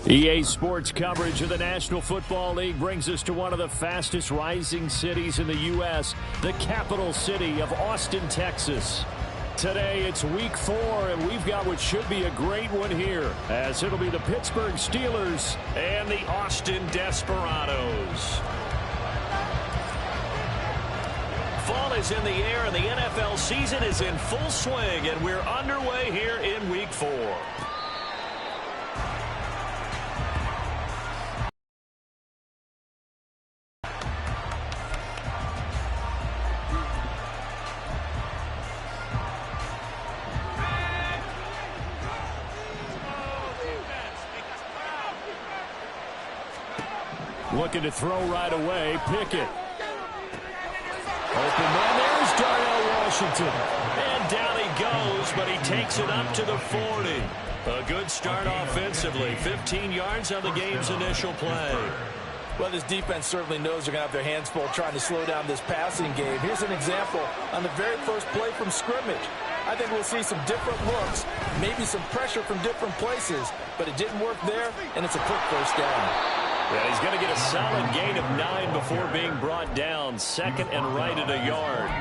EA Sports coverage of the National Football League brings us to one of the fastest rising cities in the U.S., the capital city of Austin, Texas. Today it's week 4, and we've got what should be a great one here, as it'll be the Pittsburgh Steelers and the Austin Desperados. Fall is in the air, and the NFL season is in full swing, and we're underway here in week 4. Looking to throw right away. Pickett. Open man. There's Darnell Washington. And down he goes, but he takes it up to the 40. A good start offensively. 15 yards on the game's initial play. Well, this defense certainly knows they're going to have their hands full trying to slow down this passing game. Here's an example on the very first play from scrimmage. I think we'll see some different looks, maybe some pressure from different places, but it didn't work there, and it's a quick first down. Yeah, he's going to get a solid gain of 9 before being brought down. Second and right at a yard.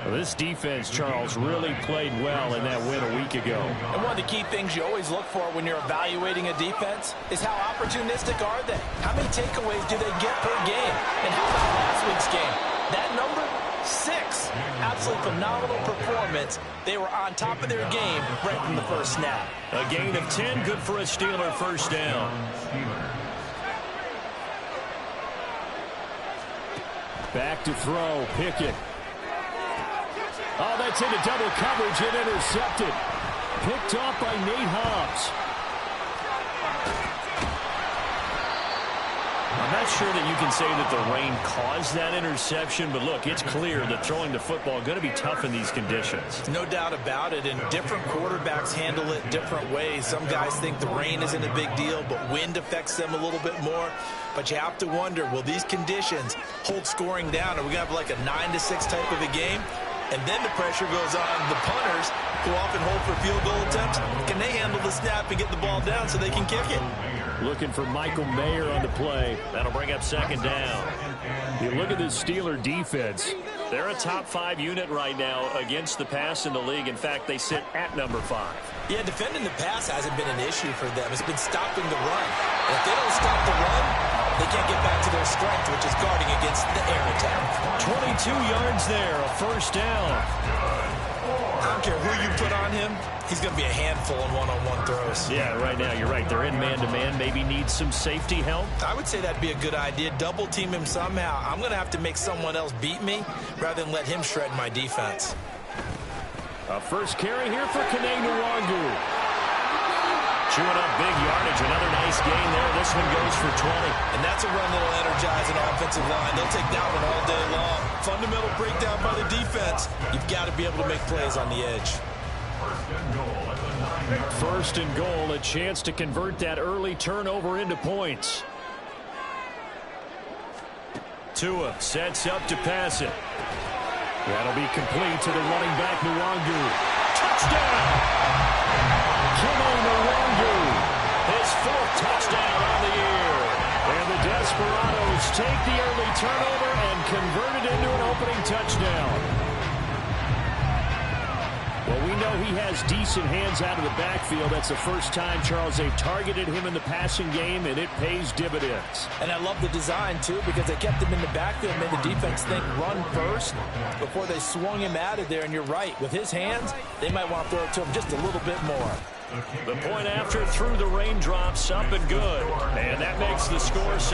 Well, this defense, Charles, really played well in that win a week ago. And one of the key things you always look for when you're evaluating a defense is how opportunistic are they? How many takeaways do they get per game? And how about last week's game? That number, 6. Absolutely phenomenal performance. They were on top of their game right from the first snap. A gain of 10, good for a Steeler first down. Back to throw, Pickett. Oh, that's into double coverage and intercepted. Picked off by Nate Hobbs. I'm not sure that you can say that the rain caused that interception, but look, it's clear that throwing the football is going to be tough in these conditions. No doubt about it, and different quarterbacks handle it different ways. Some guys think the rain isn't a big deal, but wind affects them a little bit more. But you have to wonder, will these conditions hold scoring down? Are we going to have like a 9-6 type of a game? And then the pressure goes on the punters, who often hold for field goal attempts. Can they handle the snap and get the ball down so they can kick it? Looking for Michael Mayer on the play. That'll bring up second down. You look at this Steeler defense. They're a top 5 unit right now against the pass in the league. In fact, they sit at number 5. Yeah, defending the pass hasn't been an issue for them. It's been stopping the run. And if they don't stop the run, they can't get back to their strength, which is guarding against the air attack. 22 yards there, a first down. I don't care who you put on him, he's going to be a handful in one-on-one throws. Yeah, right now, you're right. They're in man-to-man. Maybe need some safety help. I would say that'd be a good idea. Double team him somehow. I'm going to have to make someone else beat me rather than let him shred my defense. A first carry here for Kttn. Chewing up big yardage. Another nice gain there. This one goes for 20. And that's a run that'll energize an offensive line. They'll take that one all day long. Fundamental breakdown by the defense. You've got to be able to make plays on the edge. First and goal, a chance to convert that early turnover into points. Tua sets up to pass it. That'll be complete to the running back, Nwangu. Touchdown! His 4th touchdown on the year. And the Desperados take the early turnover and convert it into an opening touchdown. Well, we know he has decent hands out of the backfield. That's the first time, Charles, they've targeted him in the passing game, and it pays dividends. And I love the design, too, because they kept him in the backfield, made the defense think run first before they swung him out of there. And you're right, with his hands, they might want to throw it to him just a little bit more. The point after through the raindrops, up and good. And that makes the score 7-0.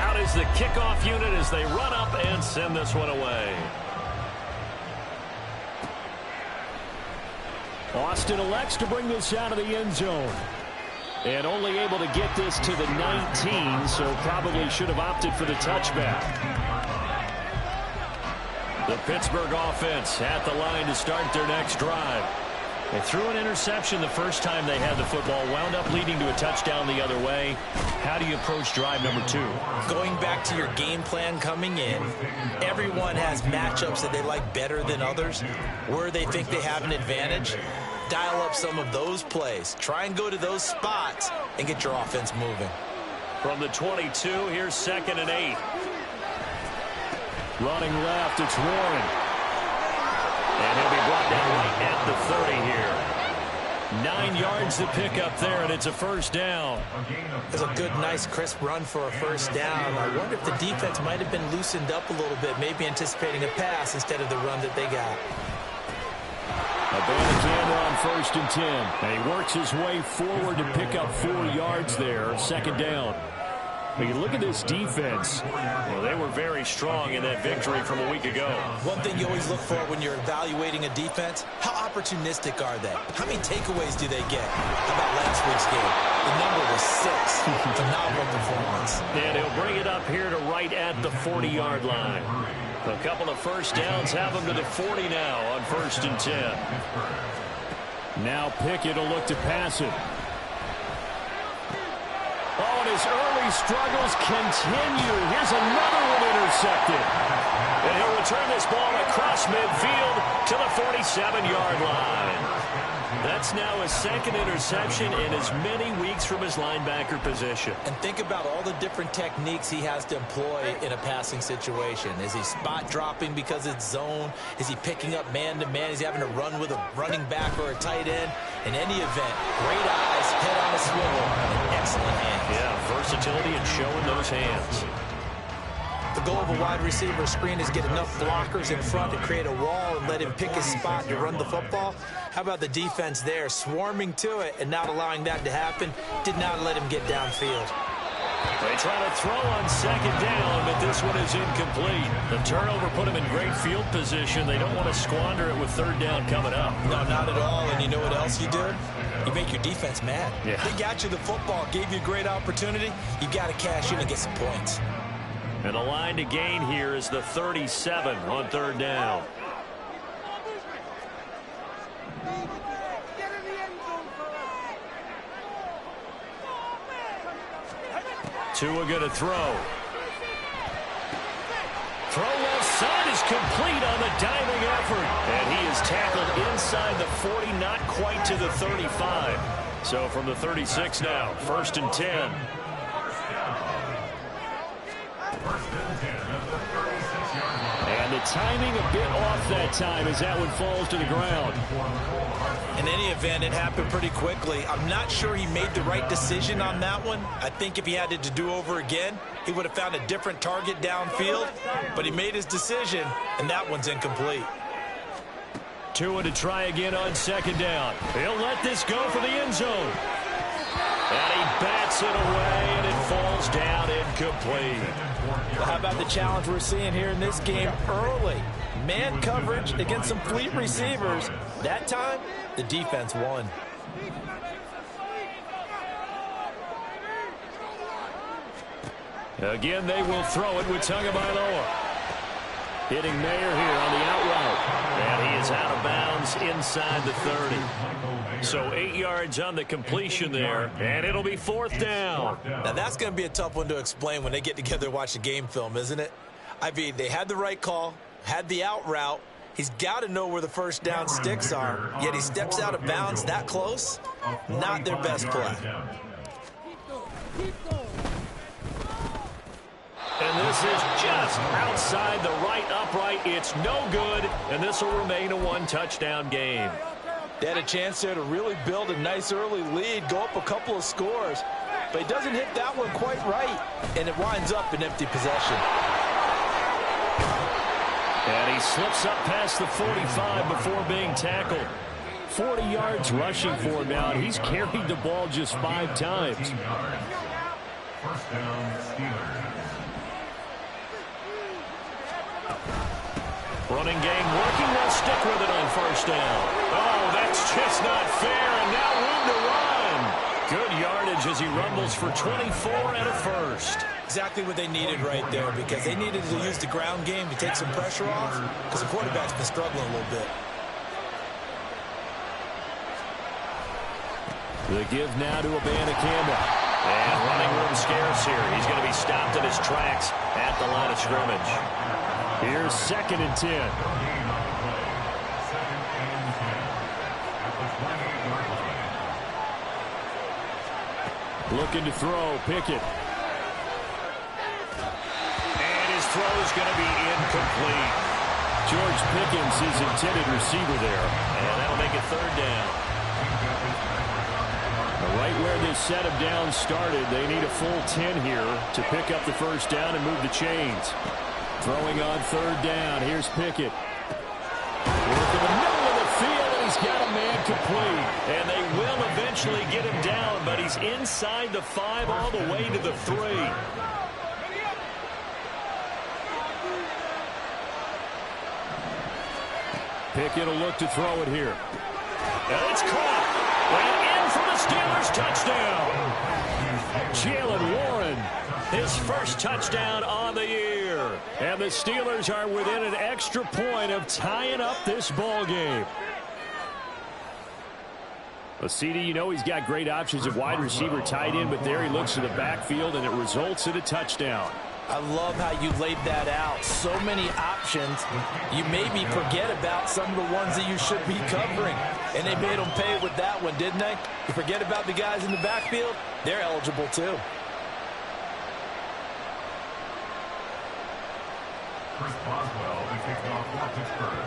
Out is the kickoff unit as they run up and send this one away. Austin elects to bring this out of the end zone. And only able to get this to the 19, so probably should have opted for the touchback. The Pittsburgh offense at the line to start their next drive. They threw an interception the first time they had the football, wound up leading to a touchdown the other way. How do you approach drive number 2? Going back to your game plan coming in, everyone has matchups that they like better than others, where they think they have an advantage. Dial up some of those plays. Try and go to those spots and get your offense moving. From the 22, here's 2nd and 8. Running left, it's Warren. And he'll be brought down right at the 30 here. 9 yards to pick up there, and it's a first down. It's a good, nice, crisp run for a first down. I wonder if the defense might have been loosened up a little bit, maybe anticipating a pass instead of the run that they got. Abanikanda on 1st and 10. And he works his way forward to pick up 4 yards there. 2nd down. When you look at this defense, well, they were very strong in that victory from a week ago. One thing you always look for when you're evaluating a defense, how opportunistic are they? How many takeaways do they get? How about last week's game? The number was 6. Phenomenal performance. And he'll bring it up here to right at the 40-yard line. A couple of first downs have him to the 40 now on 1st and 10. Now Pickett will look to pass it. Oh, and his early struggles continue. Here's another one intercepted. And he'll return this ball across midfield to the 47-yard line. That's now his 2nd interception in as many weeks from his linebacker position. And think about all the different techniques he has to employ in a passing situation. Is he spot dropping because it's zone? Is he picking up man-to-man? Is he having to run with a running back or a tight end? In any event, great eyes, head on a swivel, and excellent hands. Yeah, versatility and showing those hands. The goal of a wide receiver screen is get enough blockers in front to create a wall and let him pick his spot to run the football. How about the defense there, swarming to it and not allowing that to happen? Did not let him get downfield. They try to throw on 2nd down, but this one is incomplete. The turnover put him in great field position. They don't want to squander it with 3rd down coming up. No, not at all. And you know what else you do? You make your defense mad. Yeah. They got you the football, gave you a great opportunity. You got to cash in and get some points. And the line to gain here is the 37 on 3rd down. Tua going to throw. Throw left side is complete on the diving effort. And he is tackled inside the 40, not quite to the 35. So from the 36 now, 1st and 10. And the timing a bit off that time as that one falls to the ground. In any event, it happened pretty quickly. I'm not sure he made the right decision on that one. I think if he had it to do over again, he would have found a different target downfield. But he made his decision, and that one's incomplete. Tua to try again on 2nd down. He'll let this go for the end zone. And he bats it away, and it falls down incomplete. Well, how about the challenge we're seeing here in this game early? Man coverage against some fleet receivers. That time, the defense won. Again, they will throw it with Tagovailoa. Hitting Mayer here on the out route. And he is out of bounds inside the 30. So 8 yards on the completion there, and it'll be 4th down. Now, that's going to be a tough one to explain when they get together and watch the game film, isn't it? I mean, they had the right call, had the out route. He's got to know where the first down sticks are, yet he steps out of bounds that close. Not their best play. And this is just outside the right upright. It's no good, and this will remain a 1-touchdown game. They had a chance there to really build a nice early lead, go up a couple of scores. But he doesn't hit that one quite right, and it winds up an empty possession. And he slips up past the 45 before being tackled. 40 yards rushing for him now, and he's carried the ball just 5 times. First down, Steelers. Running game working, they'll stick with it on 1st down. Oh, that's just not fair, and now room to run. Good yardage as he rumbles for 24 and a first. Exactly what they needed right there, because they needed to use the ground game to take some pressure off, because the quarterback's been struggling a little bit. The give now to Abanikanda. And running room scarce here. He's going to be stopped in his tracks at the line of scrimmage. Here's 2nd and 10. Looking to throw, Pickett. And his throw is going to be incomplete. George Pickens, his intended receiver there. And that'll make it 3rd down. Right where this set of downs started, they need a full 10 here to pick up the 1st down and move the chains. Throwing on 3rd down. Here's Pickett. Working the middle of the field, and he's got a man complete. And they will eventually get him down, but he's inside the 5 all the way to the 3. Pickett will look to throw it here. And it's caught. And in for the Steelers touchdown. Jalen Warren. His first touchdown on the year. And the Steelers are within an extra point of tying up this ball game. Well, CD, you know he's got great options at wide receiver, tight end, but there he looks to the backfield, and it results in a touchdown. I love how you laid that out. So many options. You maybe forget about some of the ones that you should be covering. And they made them pay with that one, didn't they? You forget about the guys in the backfield. They're eligible too. Chris Boswell is kicking off for Pittsburgh.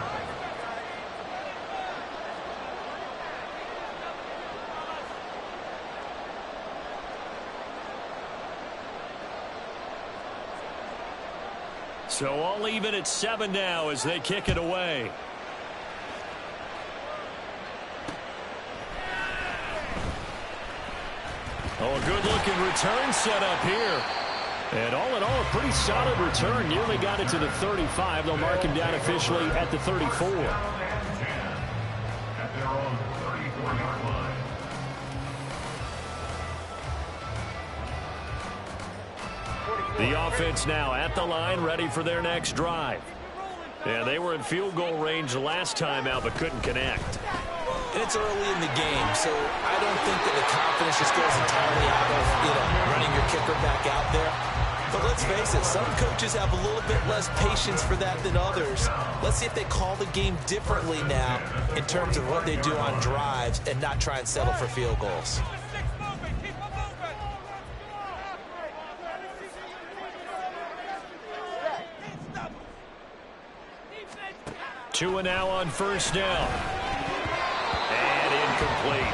So all even at 7 now as they kick it away. Oh, a good-looking return set up here. And all in all, a pretty solid return. Nearly got it to the 35. They'll mark him down officially at the 34. At their own 34-yard line. The offense now at the line, ready for their next drive. Yeah, they were in field goal range last time out, but couldn't connect. And it's early in the game, so I don't think that the confidence just goes entirely out of, running your kicker back out there. But let's face it, some coaches have a little bit less patience for that than others. Let's see if they call the game differently now in terms of what they do on drives and not try and settle for field goals. Tua now on 1st down. And incomplete.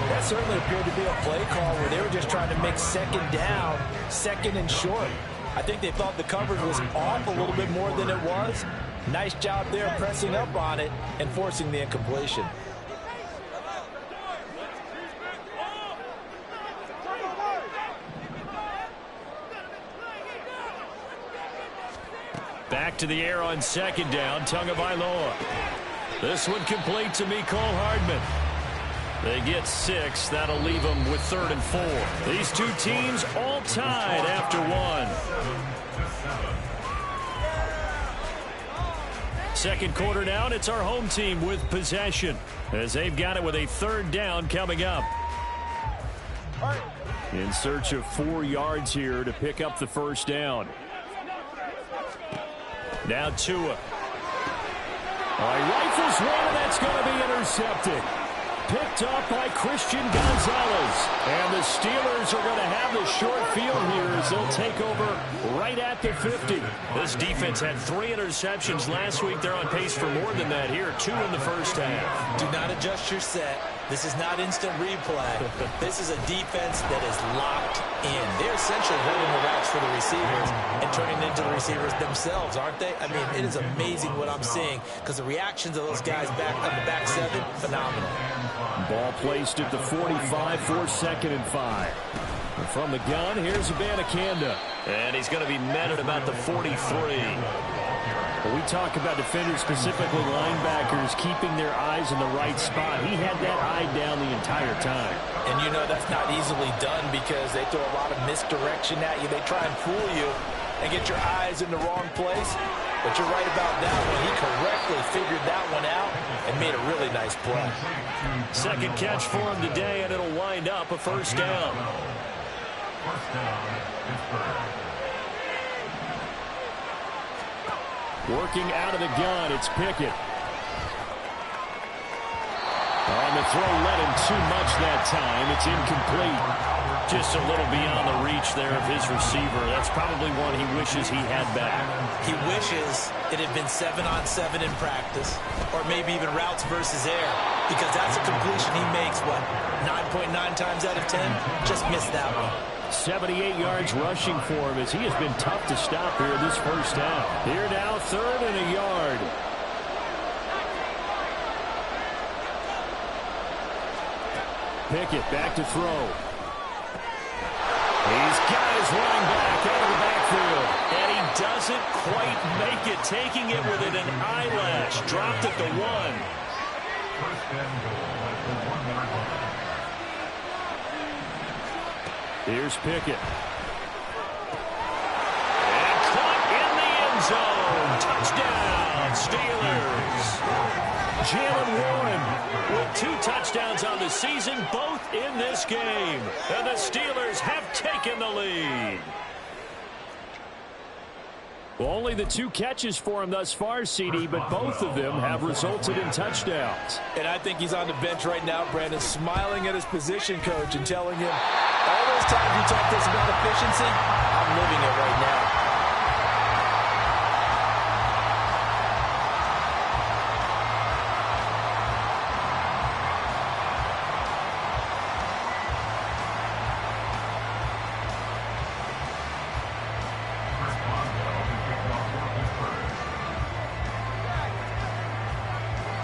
That certainly appeared to be a play call where they were just trying to make 2nd down, 2nd and short. I think they thought the coverage was off a little bit more than it was. Nice job there pressing up on it and forcing the incompletion. Back to the air on 2nd down, Tagovailoa. This one complete to Mecole Hardman. They get 6. That'll leave them with 3rd and 4. These two teams all tied after 1. Second quarter now, and it's our home team with possession as they've got it with a 3rd down coming up. In search of 4 yards here to pick up the 1st down. Now Tua. He rifles one, and that's going to be intercepted. Picked up by Christian Gonzalez. And the Steelers are going to have the short field here as they'll take over right at the 50. This defense had 3 interceptions last week. They're on pace for more than that here. 2 in the first half. Do not adjust your set. This is not instant replay. This is a defense that is locked in. They're essentially holding the routes for the receivers and turning into the receivers themselves, aren't they? I mean, it is amazing what I'm seeing because the reactions of those guys back on the back 7, phenomenal. Ball placed at the 45 for 2nd and 5. And from the gun, here's Abanikanda. And he's going to be met at about the 43. When we talk about defenders, specifically linebackers, keeping their eyes in the right spot. He had that eye down the entire time. And that's not easily done because they throw a lot of misdirection at you. They try and fool you and get your eyes in the wrong place. But you're right about that one. He correctly figured that one out and made a really nice play. Second catch for him today, and it'll wind up a first down. First down, Pittsburgh. Working out of the gun, it's Pickett. On the throw, led him too much that time. It's incomplete. Just a little beyond the reach there of his receiver. That's probably one he wishes he had back. He wishes it had been 7-on-7 in practice, or maybe even routes versus air, because that's a completion he makes, what, 9.9 times out of 10? Just missed that one. 78 yards rushing for him as he has been tough to stop here this first half. Here now, 3rd and a yard. Pickett back to throw. He's got his running back out of the backfield. And he doesn't quite make it, taking it within an eyelash. Dropped at the 1. First and goal at the 1-yard line. Here's Pickett. And caught in the end zone. Touchdown, Steelers. Jalen Warren with 2 touchdowns on the season, both in this game. And the Steelers have taken the lead. Well, only the 2 catches for him thus far, CD, but both of them have resulted in touchdowns. And I think he's on the bench right now, Brandon, smiling at his position coach and telling him, all those times you talk to us about efficiency, I'm living it right now.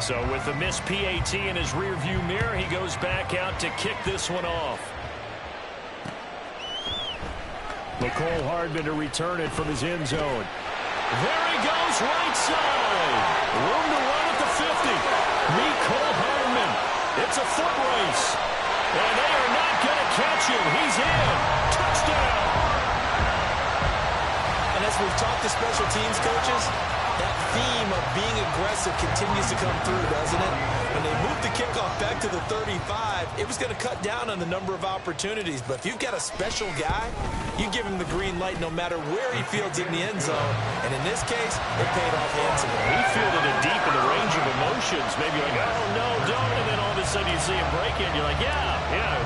So with the missed PAT in his rearview mirror, he goes back out to kick this one off. McCole Hardman to return it from his end zone. There he goes, right side. Room to run at the 50. McCole Hardman. It's a foot race. And they are not going to catch him. He's in. Touchdown. And as we've talked to special teams coaches, that theme of being aggressive continues to come through, doesn't it? When they moved the kickoff back to the 35, it was going to cut down on the number of opportunities. But if you've got a special guy, you give him the green light no matter where he fields in the end zone. And in this case, it paid off handsomely. He fielded it deep in the range of emotions. Maybe like, oh, no, don't. And then all of a sudden you see him break it. You're like, yeah,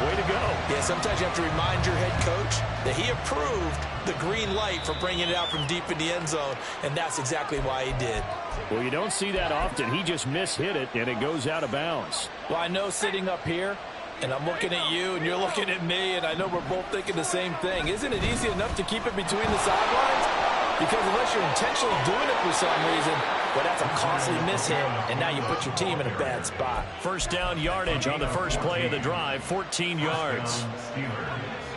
way to go. Yeah, sometimes you have to remind your head coach that he approved the green light for bringing it out from deep in the end zone. And that's exactly why he did. Well, you don't see that often. He just mishit it, and it goes out of bounds. Well, I know sitting up here, and I'm looking at you, and you're looking at me, and I know we're both thinking the same thing. Isn't it easy enough to keep it between the sidelines? Because unless you're intentionally doing it for some reason, well, that's a costly mishit, and now you put your team in a bad spot. First down yardage on the first play of the drive, 14 yards.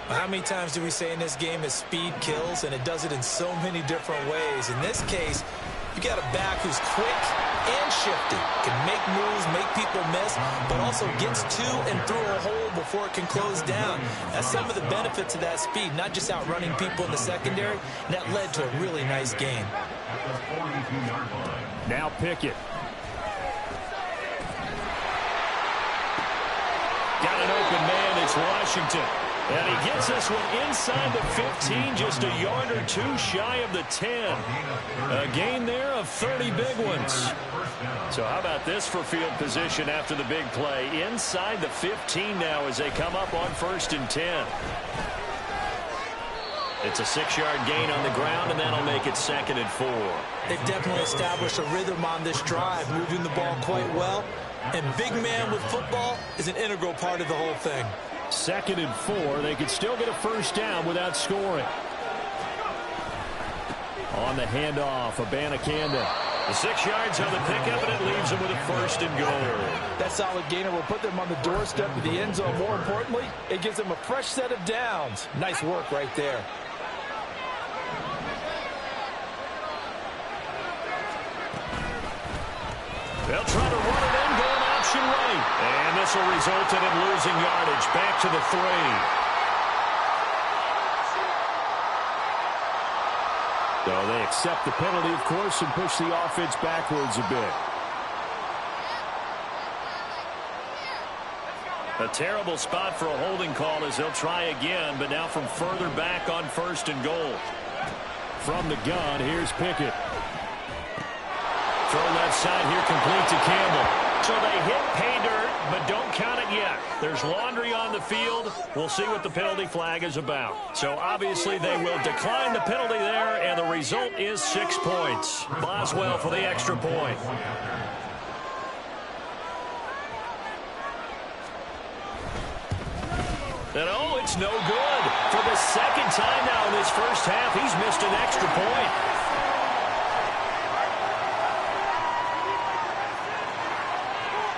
How many times do we say in this game is speed kills, and it does it in so many different ways. In this case, you got a back who's quick and shifty, can make moves, make people miss, but also gets to and through a hole before it can close down. That's some of the benefits of that speed, not just outrunning people in the secondary, and that led to a really nice game. Now Pickett. Got an open man, it's Washington. And he gets this one inside the 15, just a yard or 2 shy of the 10. A gain there of 30 big ones. So how about this for field position after the big play? Inside the 15 now as they come up on 1st and 10. It's a 6-yard gain on the ground, and that'll make it 2nd and 4. They've definitely established a rhythm on this drive, moving the ball quite well. And big man with football is an integral part of the whole thing. 2nd and 4. They could still get a first down without scoring. On the handoff, Abanikanda. The 6 yards on the pickup, and it leaves them with a 1st and goal. That solid gainer will put them on the doorstep of the end zone. More importantly, it gives them a fresh set of downs. Nice work right there. They'll try to run it in, going option right. And this will result in him losing yardage. Back to the 3. So they accept the penalty, of course, and push the offense backwards a bit. A terrible spot for a holding call as they'll try again, but now from further back on 1st and goal. From the gun, here's Pickett. Throw left side here, complete to Campbell. So they hit pay dirt, but don't count it yet. There's laundry on the field. We'll see what the penalty flag is about. So obviously they will decline the penalty there, and the result is 6 points. Boswell for the extra point. And oh, it's no good. For the second time now in this first half, he's missed an extra point.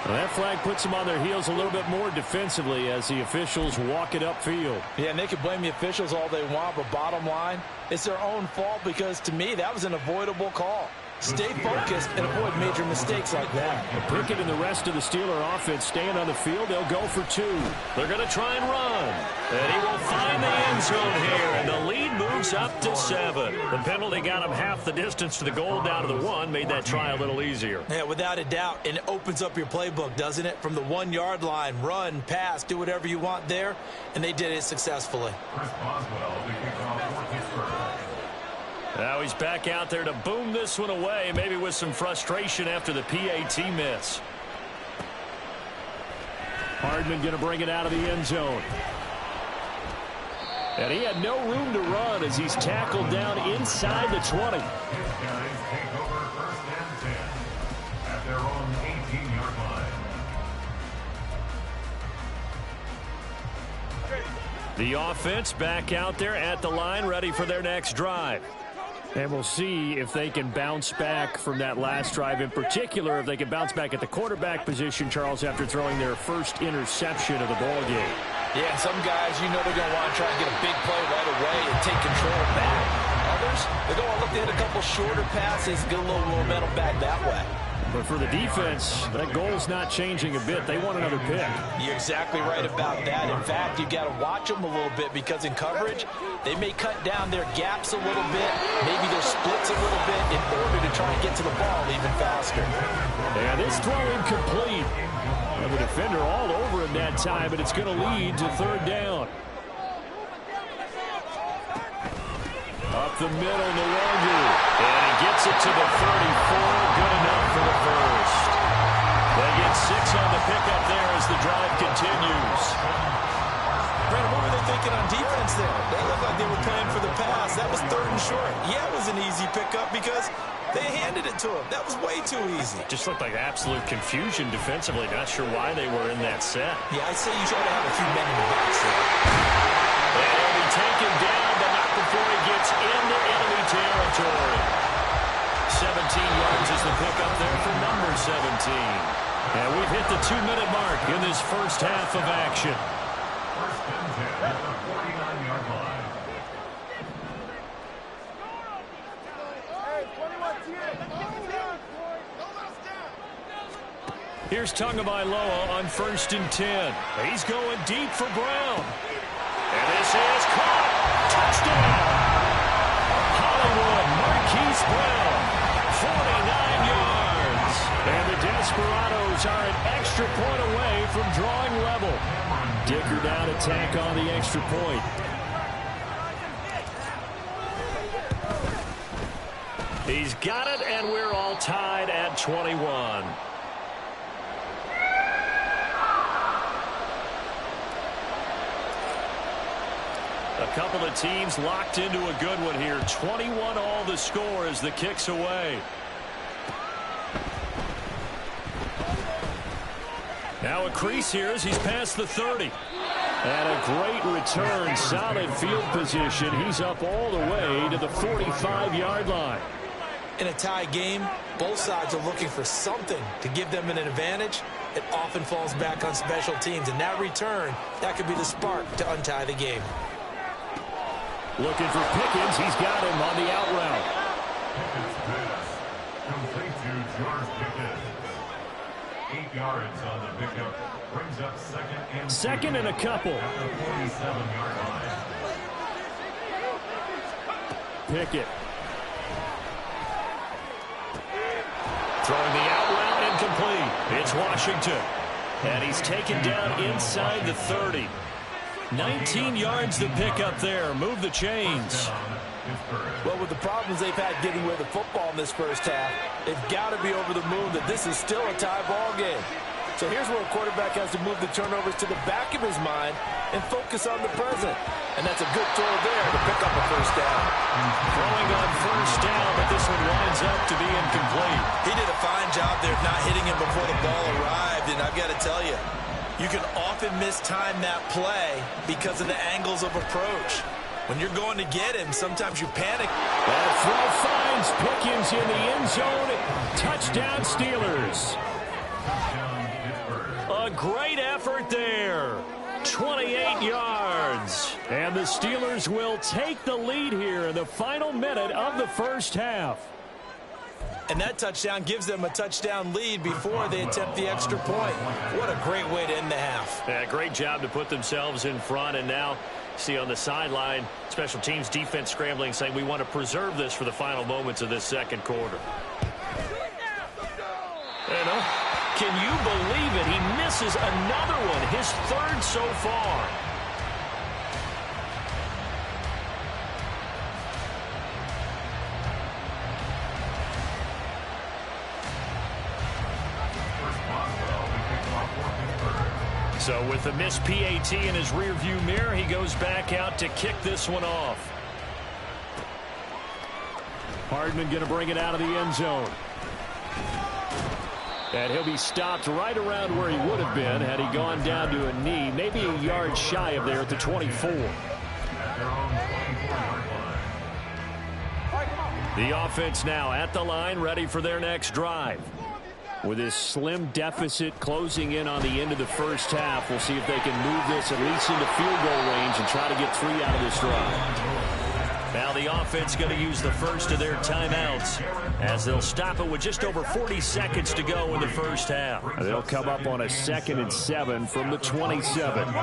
Well, that flag puts them on their heels a little bit more defensively as the officials walk it upfield. Yeah, and they can blame the officials all they want, but bottom line, it's their own fault because, to me, that was an avoidable call. Stay focused and avoid major mistakes like that. Pickett and the rest of the Steeler offense staying on the field. They'll go for 2. They're going to try and run. And he will find the end zone here, and the lead moves up to 7. The penalty got him half the distance to the goal down to the 1, made that try a little easier. Yeah, without a doubt, and it opens up your playbook, doesn't it? From the 1-yard line, run, pass, do whatever you want there, and they did it successfully. Chris Boswell, the kickoff for Pittsburgh. Now he's back out there to boom this one away, maybe with some frustration after the PAT miss. Hardman going to bring it out of the end zone. And he had no room to run as he's tackled down inside the 20. His guys take over 1st and 10 at their own 18-yard line. The offense back out there at the line, ready for their next drive. And we'll see if they can bounce back from that last drive. In particular, if they can bounce back at the quarterback position, Charles, after throwing their first interception of the ball game. Yeah, and some guys, you know they're going to want to try and get a big play right away and take control back. Others, they're going to look to hit a couple shorter passes, get a little momentum back that way. But for the defense, that goal's not changing a bit. They want another pick. You're exactly right about that. In fact, you got to watch them a little bit because in coverage, they may cut down their gaps a little bit, maybe their splits a little bit in order to try and get to the ball even faster. Yeah, this throw incomplete. And the defender all over him that time, but it's going to lead to 3rd down. Up the middle, no longer. And he gets it to the 34. Good enough for the first. They get 6 on the pickup there as the drive continues. Brandon, what were they thinking on defense there? They looked like they were playing for the pass. That was 3rd and short. Yeah, it was an easy pickup because they handed it to him. That was way too easy. Just looked like absolute confusion defensively. Not sure why they were in that set. Yeah, I'd say you try to have a few men in the box there. And he'll be taken down, but not before he gets into enemy territory. 17 yards is the pickup there for number 17. And we've hit the 2-minute mark in this first half of action. 1st and 10 at the 49-yard line. Here's Tagovailoa on 1st and 10. He's going deep for Brown. And this is caught. Touchdown. Hollywood, Marquise Brown, 49 yards. And the Desperados are an extra point away from drawing level. Dicker down to tack on the extra point. He's got it, and we're all tied at 21. A couple of teams locked into a good one here. 21 all the score as the kick's away. Now a crease here as he's past the 30. And a great return, solid field position. He's up all the way to the 45-yard line. In a tie game, both sides are looking for something to give them an advantage. It often falls back on special teams, and that return, that could be the spark to untie the game. Looking for Pickens. He's got him on the out route. Pickens pass. Complete to George Pickens. 8 yards on the pickup. Brings up second and a couple. At the 47-yard line. Pickett. Throwing the out route incomplete. It's Washington. And he's taken down inside the 30. 19 yards to pick up there. Move the chains. Well, with the problems they've had getting away the football in this first half, they've got to be over the moon that this is still a tie ball game. So here's where a quarterback has to move the turnovers to the back of his mind and focus on the present. And that's a good throw there to pick up a first down. Throwing on first down, but this one winds up to be incomplete. He did a fine job there of not hitting him before the ball arrived, and I've got to tell you, you can often mistime that play because of the angles of approach. When you're going to get him, sometimes you panic. That throw finds Pickens in the end zone. Touchdown Steelers. A great effort there. 28 yards. And the Steelers will take the lead here in the final minute of the first half. And that touchdown gives them a touchdown lead before they attempt the extra point. What a great way to end the half. Yeah, great job to put themselves in front. And now, see on the sideline, special teams defense scrambling, saying we want to preserve this for the final moments of this second quarter. Can you believe it? He misses another one, his third so far. So with the missed PAT in his rearview mirror, he goes back out to kick this one off. Hardman going to bring it out of the end zone. And he'll be stopped right around where he would have been had he gone down to a knee, maybe a yard shy of there at the 24. The offense now at the line, ready for their next drive. With this slim deficit closing in on the end of the first half, we'll see if they can move this at least into field goal range and try to get 3 out of this drive. Now the offense going to use the first of their timeouts as they'll stop it with just over 40 seconds to go in the first half. They'll come up on a 2nd and 7 from the 27.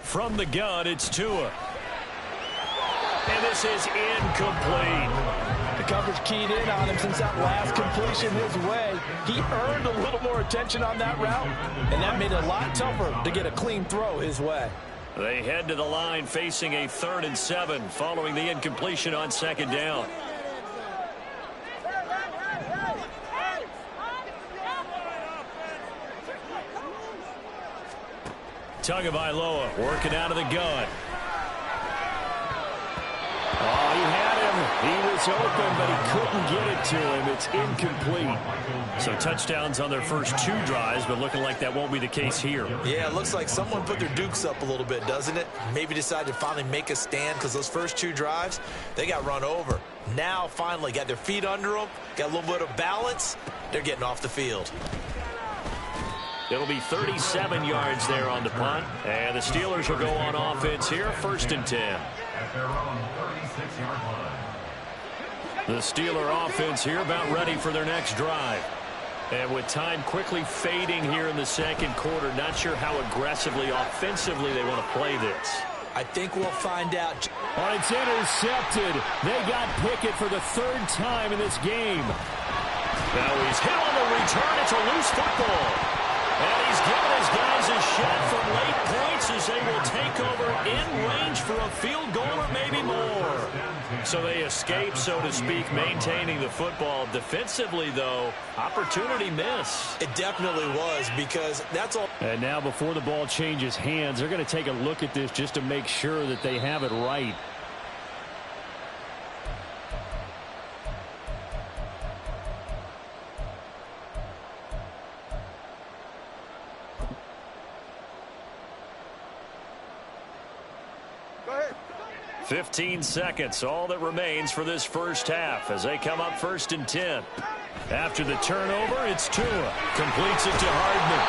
From the gun, it's Tua. And this is incomplete. The coverage keyed in on him since that last completion his way. He earned a little more attention on that route, and that made it a lot tougher to get a clean throw his way. They head to the line facing a 3rd and 7 following the incompletion on 2nd down. Tagovailoa working out of the gun. Oh, he had him. He was open, but he couldn't get it to him. It's incomplete. So touchdowns on their first 2 drives, but looking like that won't be the case here. Yeah, it looks like someone put their dukes up a little bit, doesn't it? Maybe decided to finally make a stand because those first 2 drives, they got run over. Now, finally, got their feet under them, got a little bit of balance. They're getting off the field. It'll be 37 yards there on the punt. And the Steelers will go on offense here, 1st and 10. At their own 36-yard line. The Steeler offense here about ready for their next drive. And with time quickly fading here in the second quarter, not sure how aggressively, offensively they want to play this. I think we'll find out. Oh, it's intercepted. They got Pickett for the 3rd time in this game. Now he's hit on the return. It's a loose football. And he's given his guys a shot from late points as they will take over in range for a field goal or maybe more. So they escape, so to speak, maintaining the football. Defensively, though, opportunity miss. It definitely was because that's all. And now before the ball changes hands, they're going to take a look at this just to make sure that they have it right. Go ahead. 15 seconds, all that remains for this first half as they come up 1st and 10. After the turnover, it's Tua. Completes it to Hardman.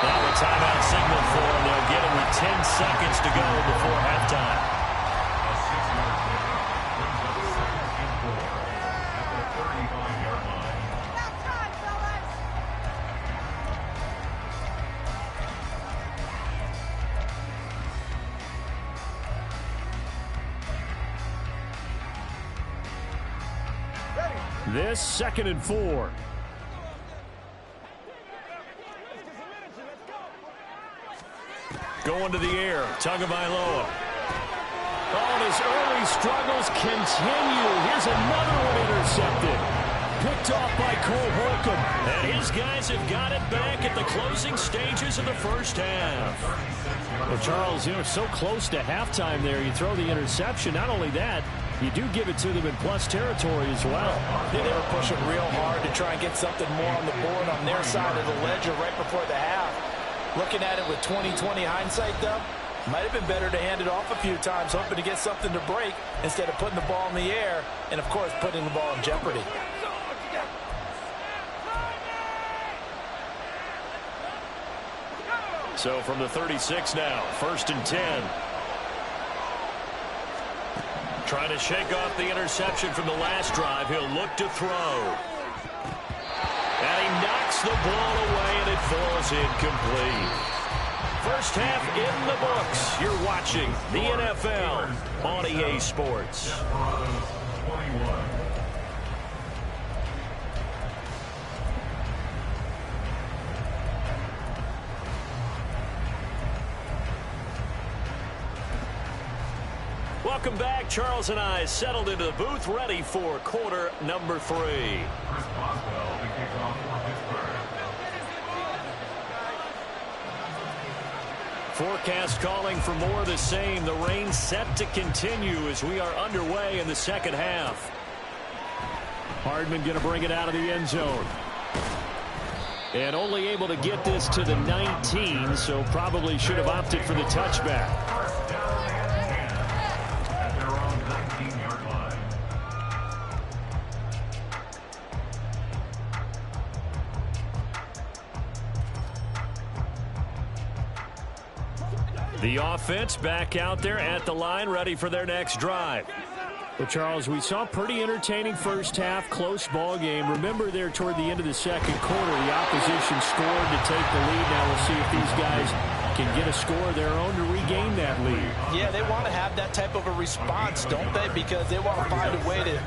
Now the timeout signal for him. They'll get him with 10 seconds to go before halftime. A 6-yard pickup brings up 2nd and 4 at the 35-yard line. This 2nd and 4. Going to the air, Tagovailoa. Oh, and his early struggles continue. Here's another one intercepted. Picked off by Cole Holcomb. And his guys have got it back at the closing stages of the first half. Well, Charles, so close to halftime there. You throw the interception. Not only that, you do give it to them in plus territory as well. They were pushing real hard to try and get something more on the board on their side of the ledger right before the half. Looking at it with 20/20 hindsight, though, might have been better to hand it off a few times, hoping to get something to break instead of putting the ball in the air and, of course, putting the ball in jeopardy. So from the 36 now, 1st and 10. Trying to shake off the interception from the last drive. He'll look to throw. And he knocks the ball away, and it falls incomplete. First half in the books. You're watching the NFL on EA Sports. Welcome back. Charles and I settled into the booth, ready for quarter number 3. Forecast calling for more of the same. The rain set to continue as we are underway in the second half. Hardman going to bring it out of the end zone. And only able to get this to the 19, so probably should have opted for the touchback. The offense back out there at the line, ready for their next drive. Well, Charles, we saw a pretty entertaining first half, close ball game. Remember there toward the end of the second quarter, the opposition scored to take the lead. Now we'll see if these guys can get a score of their own to regain that lead. Yeah, they want to have that type of a response, don't they? Because they want to find a way to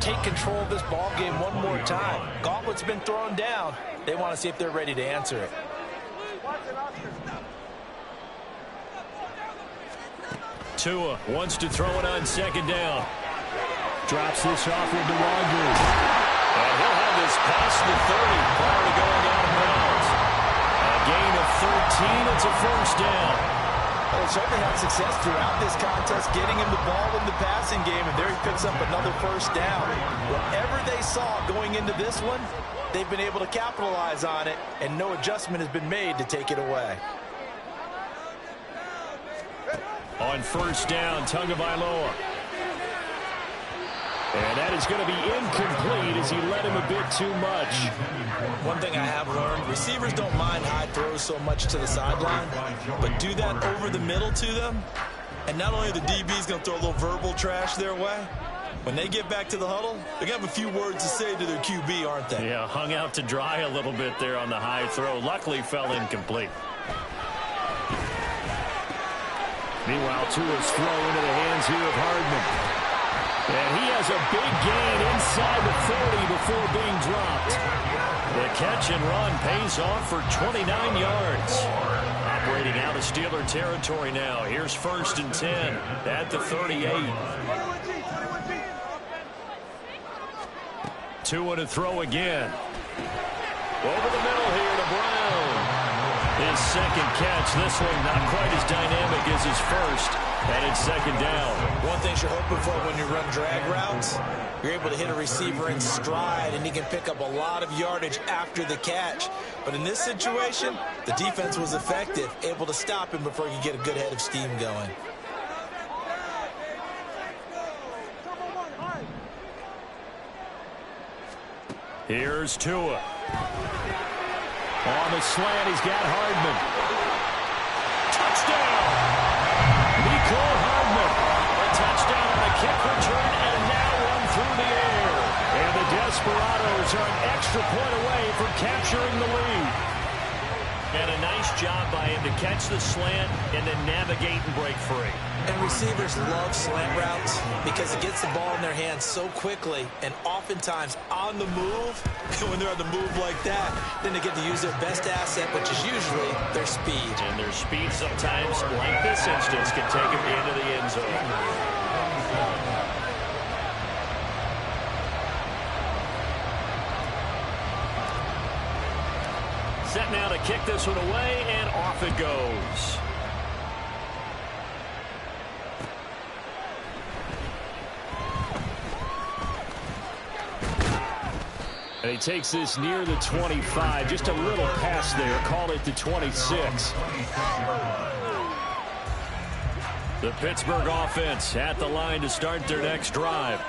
take control of this ball game one more time. Gauntlet's been thrown down. They want to see if they're ready to answer it. Tua wants to throw it on 2nd down. Drops this off into Wagner. And he'll have this past the 30 prior to going out of bounds. A gain of 13. It's a first down. Well, they certainly had success throughout this contest, getting him the ball in the passing game, and there he picks up another first down. Whatever they saw going into this one, they've been able to capitalize on it, and no adjustment has been made to take it away. On 1st down, Tagovailoa. And that is going to be incomplete as he led him a bit too much. One thing I have learned, receivers don't mind high throws so much to the sideline, but do that over the middle to them, and not only are the DBs going to throw a little verbal trash their way, when they get back to the huddle, they're going to have a few words to say to their QB, aren't they? Yeah, hung out to dry a little bit there on the high throw. Luckily fell incomplete. Meanwhile, Tua's throw into the hands here of Hardman. And he has a big gain inside the 40 before being dropped. The catch and run pays off for 29 yards. Operating out of Steeler territory now. Here's 1st and 10 at the 38. Tua to throw again. Over the middle here to Brown. His 2nd catch. This one not quite as dynamic as his first. And it's 2nd down. One thing you're hoping for when you run drag routes, you're able to hit a receiver in stride, and he can pick up a lot of yardage after the catch. But in this situation, the defense was effective, able to stop him before he could get a good head of steam going. Here's Tua. On the slant, he's got Hardman. Touchdown! Nicole Hardman. A touchdown on a kick return, and now one through the air. And the Desperados are an extra point away from capturing the lead. And a nice job by him to catch the slant and then navigate and break free. And receivers love slant routes because it gets the ball in their hands so quickly and oftentimes on the move. And when they're on the move like that, then they get to use their best asset, which is usually their speed. And their speed sometimes, like this instance, can take them into the end zone. Set now to kick this one away, and off it goes. And he takes this near the 25. Just a little pass there. Call it the 26. The Pittsburgh offense at the line to start their next drive.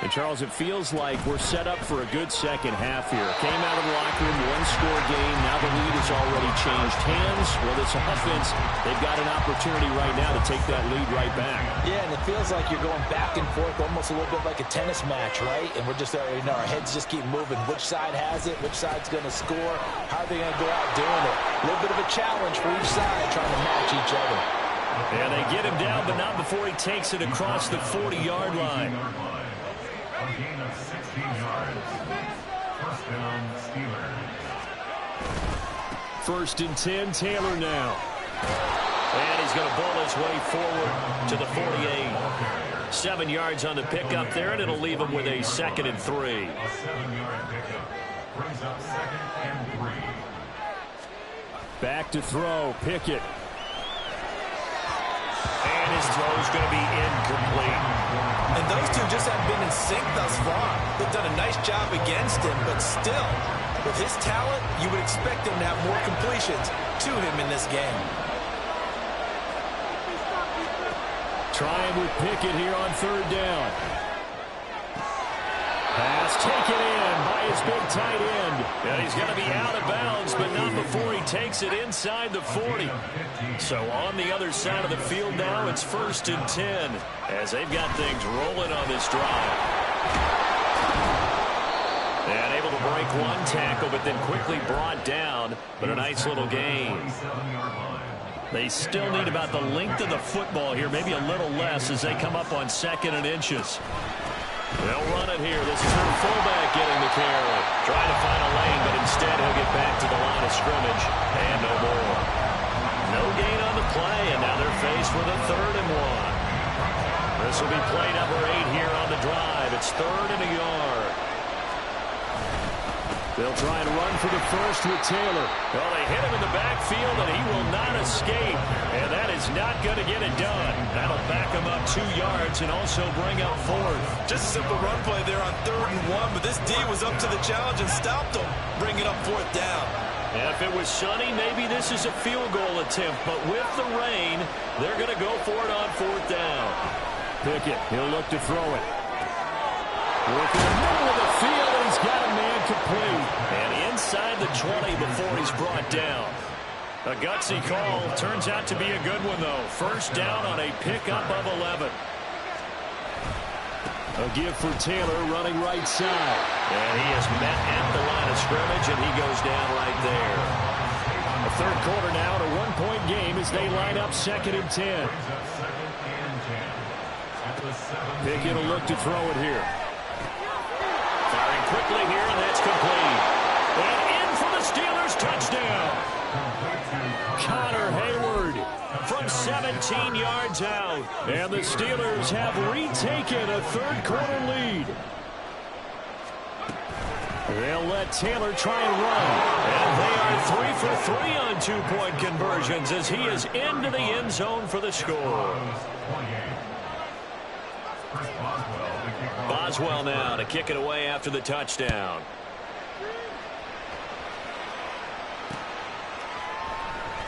And, Charles, it feels like we're set up for a good second half here. Came out of the locker room, one-score game. Now the lead has already changed hands. Well, this offense, they've got an opportunity right now to take that lead right back. Yeah, and it feels like you're going back and forth almost a little bit like a tennis match, right? And we're just, our heads just keep moving. Which side has it? Which side's going to score? How are they going to go out doing it? A little bit of a challenge for each side trying to match each other. And they get him down, but not before he takes it across the 40-yard line. A gain of 16 yards. First down, Steelers. 1st and 10, Taylor now. And he's going to bowl his way forward to the 48. 7 yards on the pickup there, and it'll leave him with a 2nd and 3. A 7-yard pickup brings up 2nd and 3. Back to throw, Pickett. And his throw's going to be incomplete. And those two just haven't been in sync thus far. They've done a nice job against him, but still, with his talent, you would expect him to have more completions to him in this game. Trying with Pickett here on 3rd down. Pass taken in by his big tight end. And he's going to be out of bounds, but not before he takes it inside the 40. So on the other side of the field now, it's 1st and 10 as they've got things rolling on this drive. And able to break one tackle, but then quickly brought down. But a nice little gain. They still need about the length of the football here, maybe a little less as they come up on 2nd and inches. They'll run it here. This is their fullback getting the carry. Trying to find a lane, but instead he'll get back to the line of scrimmage. And no more. No gain on the play, and now they're faced with a 3rd and 1. This will be play number 8 here on the drive. It's 3rd and a yard. They'll try and run for the first with Taylor. Well, they hit him in the backfield, and he will not escape. And that is not going to get it done. That'll back him up 2 yards and also bring up 4th. Just a simple run play there on 3rd and 1, but this D was up to the challenge and stopped him, bringing up 4th down. And if it was sunny, maybe this is a field goal attempt. But with the rain, they're going to go for it on 4th down. Pickett, he'll look to throw it. Working the middle of the field, and he's got a man complete. And inside the 20 before he's brought down. A gutsy call. Turns out to be a good one, though. 1st down on a pickup of 11. A give for Taylor running right side. And he is met at the line of scrimmage, and he goes down right there. A 3rd quarter now, and a 1-point game as they line up 2nd and 10. Pickett will look to throw it here. Firing quickly here, and that's complete. And in for the Steelers, touchdown. Connor Hayward from 17 yards out. And the Steelers have retaken a 3rd quarter lead. They'll let Taylor try and run. And they are 3 for 3 on 2-point conversions as he is into the end zone for the score. Boswell now to kick it away after the touchdown.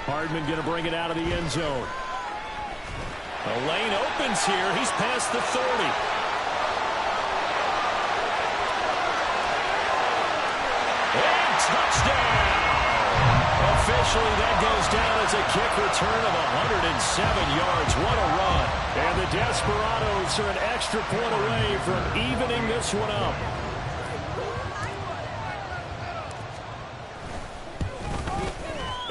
Hardman going to bring it out of the end zone. A lane opens here. He's past the 30. And touchdown! Officially, that goes down as a kick return of 107 yards. What a run. And the Desperados are an extra point away from evening this one up.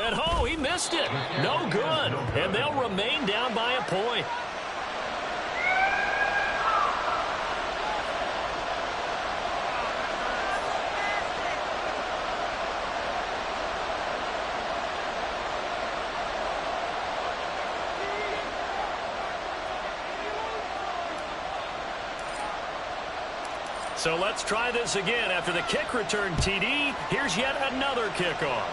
And missed it. No good. And they'll remain down by a point. So let's try this again. After the kick return TD, here's yet another kickoff.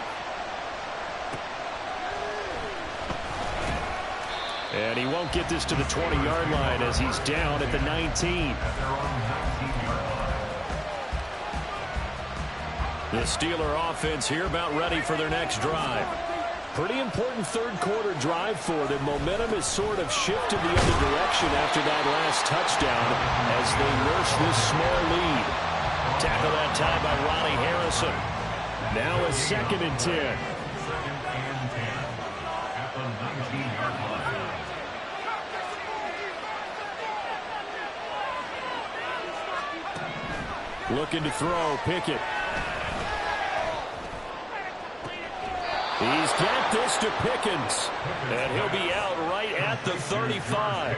And he won't get this to the 20-yard line as he's down at the 19. The Steeler offense here about ready for their next drive. Pretty important third-quarter drive for them. Momentum has sort of shifted the other direction after that last touchdown as they nurse this small lead. Tackle that time by Ronnie Harrison. Now a 2nd and 10. 2nd and 10 at the 19-yard line. Looking to throw, Pickett. He's got this to Pickens, and he'll be out right at the 35.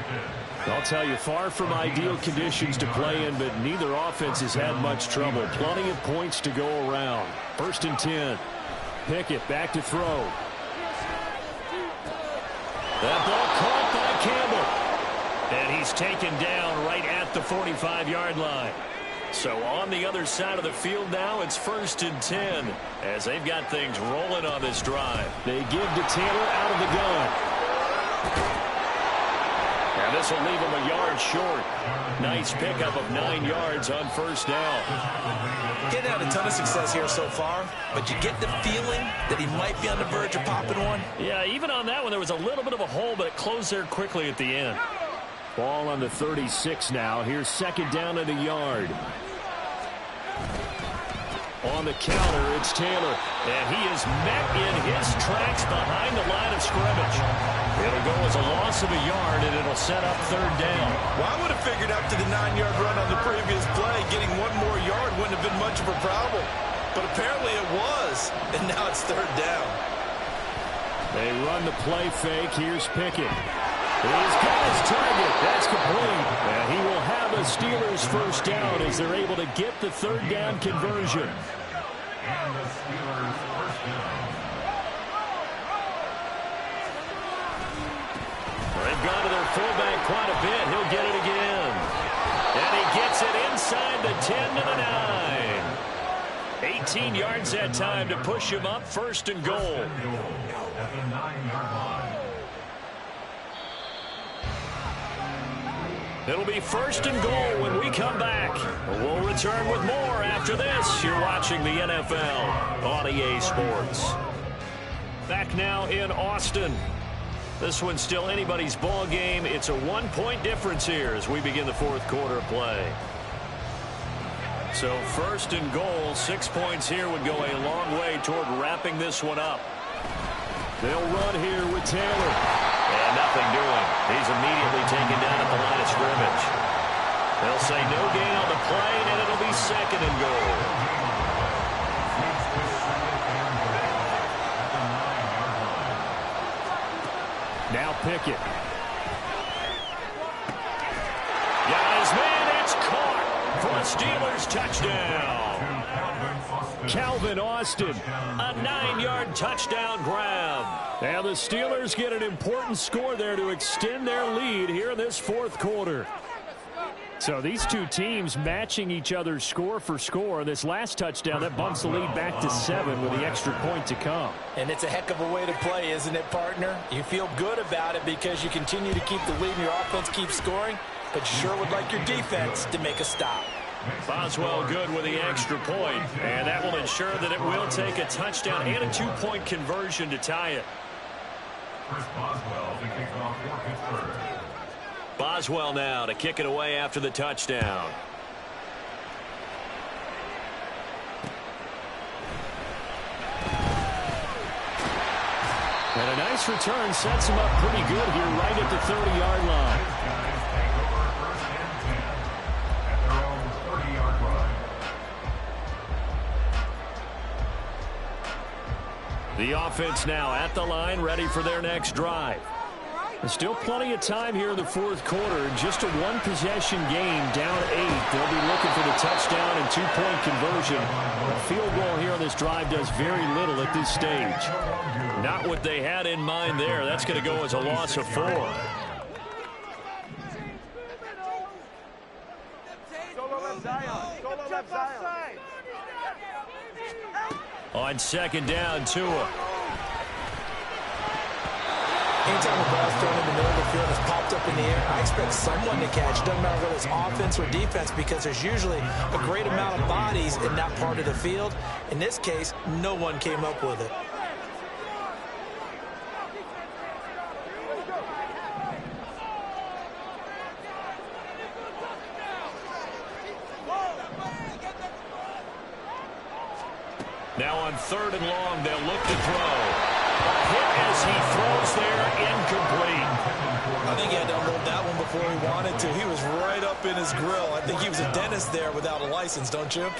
I'll tell you, far from ideal conditions to play in, but neither offense has had much trouble. Plenty of points to go around. 1st and 10. Pickett back to throw. That ball caught by Campbell. And he's taken down right at the 45-yard line. So on the other side of the field now, it's 1st and 10 as they've got things rolling on this drive. They give to Taylor out of the gun. And this will leave him a yard short. Nice pickup of 9 yards on 1st down. Getting had a ton of success here so far, but you get the feeling that he might be on the verge of popping one. Yeah, even on that one, there was a little bit of a hole, but it closed there quickly at the end. Ball on the 36 now. Here's 2nd down and a yard. On the counter, it's Taylor. And he is met in his tracks behind the line of scrimmage. It'll go as a loss of a yard, and it'll set up 3rd down. Well, I would have figured after the 9-yard run on the previous play, getting 1 more yard wouldn't have been much of a problem. But apparently it was, and now it's 3rd down. They run the play fake. Here's Pickett. He's got his target. That's complete. And he will have a Steelers 1st down as they're able to get the 3rd down conversion. And the Steelers 1st down. They've gone to their fullback quite a bit. He'll get it again. And he gets it inside the 10 to the 9. 18 yards that time to push him up 1st and goal. At the 9-yard line. It'll be 1st and goal when we come back. We'll return with more after this. You're watching the NFL on EA Sports. Back now in Austin. This one's still anybody's ball game. It's a 1-point difference here as we begin the 4th quarter of play. So 1st and goal, 6 points here would go a long way toward wrapping this one up. They'll run here with Taylor. And nothing doing. He's immediately taken down at the line of scrimmage. They'll say no gain on the play, and it'll be 2nd and goal. Now Pickett. Got his man, it's caught for a Steelers touchdown. Calvin Austin, a 9-yard touchdown grab. And the Steelers get an important score there to extend their lead here in this 4th quarter. So these two teams matching each other's score for score. This last touchdown, that bumps the lead back to 7 with the extra point to come. And it's a heck of a way to play, isn't it, partner? You feel good about it because you continue to keep the lead and your offense keeps scoring, but you sure would like your defense to make a stop. Boswell good with the extra point, and that will ensure that it will take a touchdown and a 2-point conversion to tie it. Chris Boswell to kick off for Pittsburgh. Boswell now to kick it away after the touchdown. And a nice return sets him up pretty good here right at the 30-yard line. The offense now at the line, ready for their next drive. There's still plenty of time here in the fourth quarter. Just a one-possession game, down 8. They'll be looking for the touchdown and two-point conversion. A field goal here on this drive does very little at this stage. Not what they had in mind there. That's going to go as a loss of 4. On second down, Tua. Anytime the ball's thrown in the middle of the field, it's popped up in the air, I expect someone to catch. It doesn't matter whether it's offense or defense, because there's usually a great amount of bodies in that part of the field. In this case, no one came up with it. Now on third and long, they'll look to throw. Hit as he throws there, incomplete. I think he had to unload that one before he wanted to. He was right up in his grill. I think he was a dentist there without a license, don't you?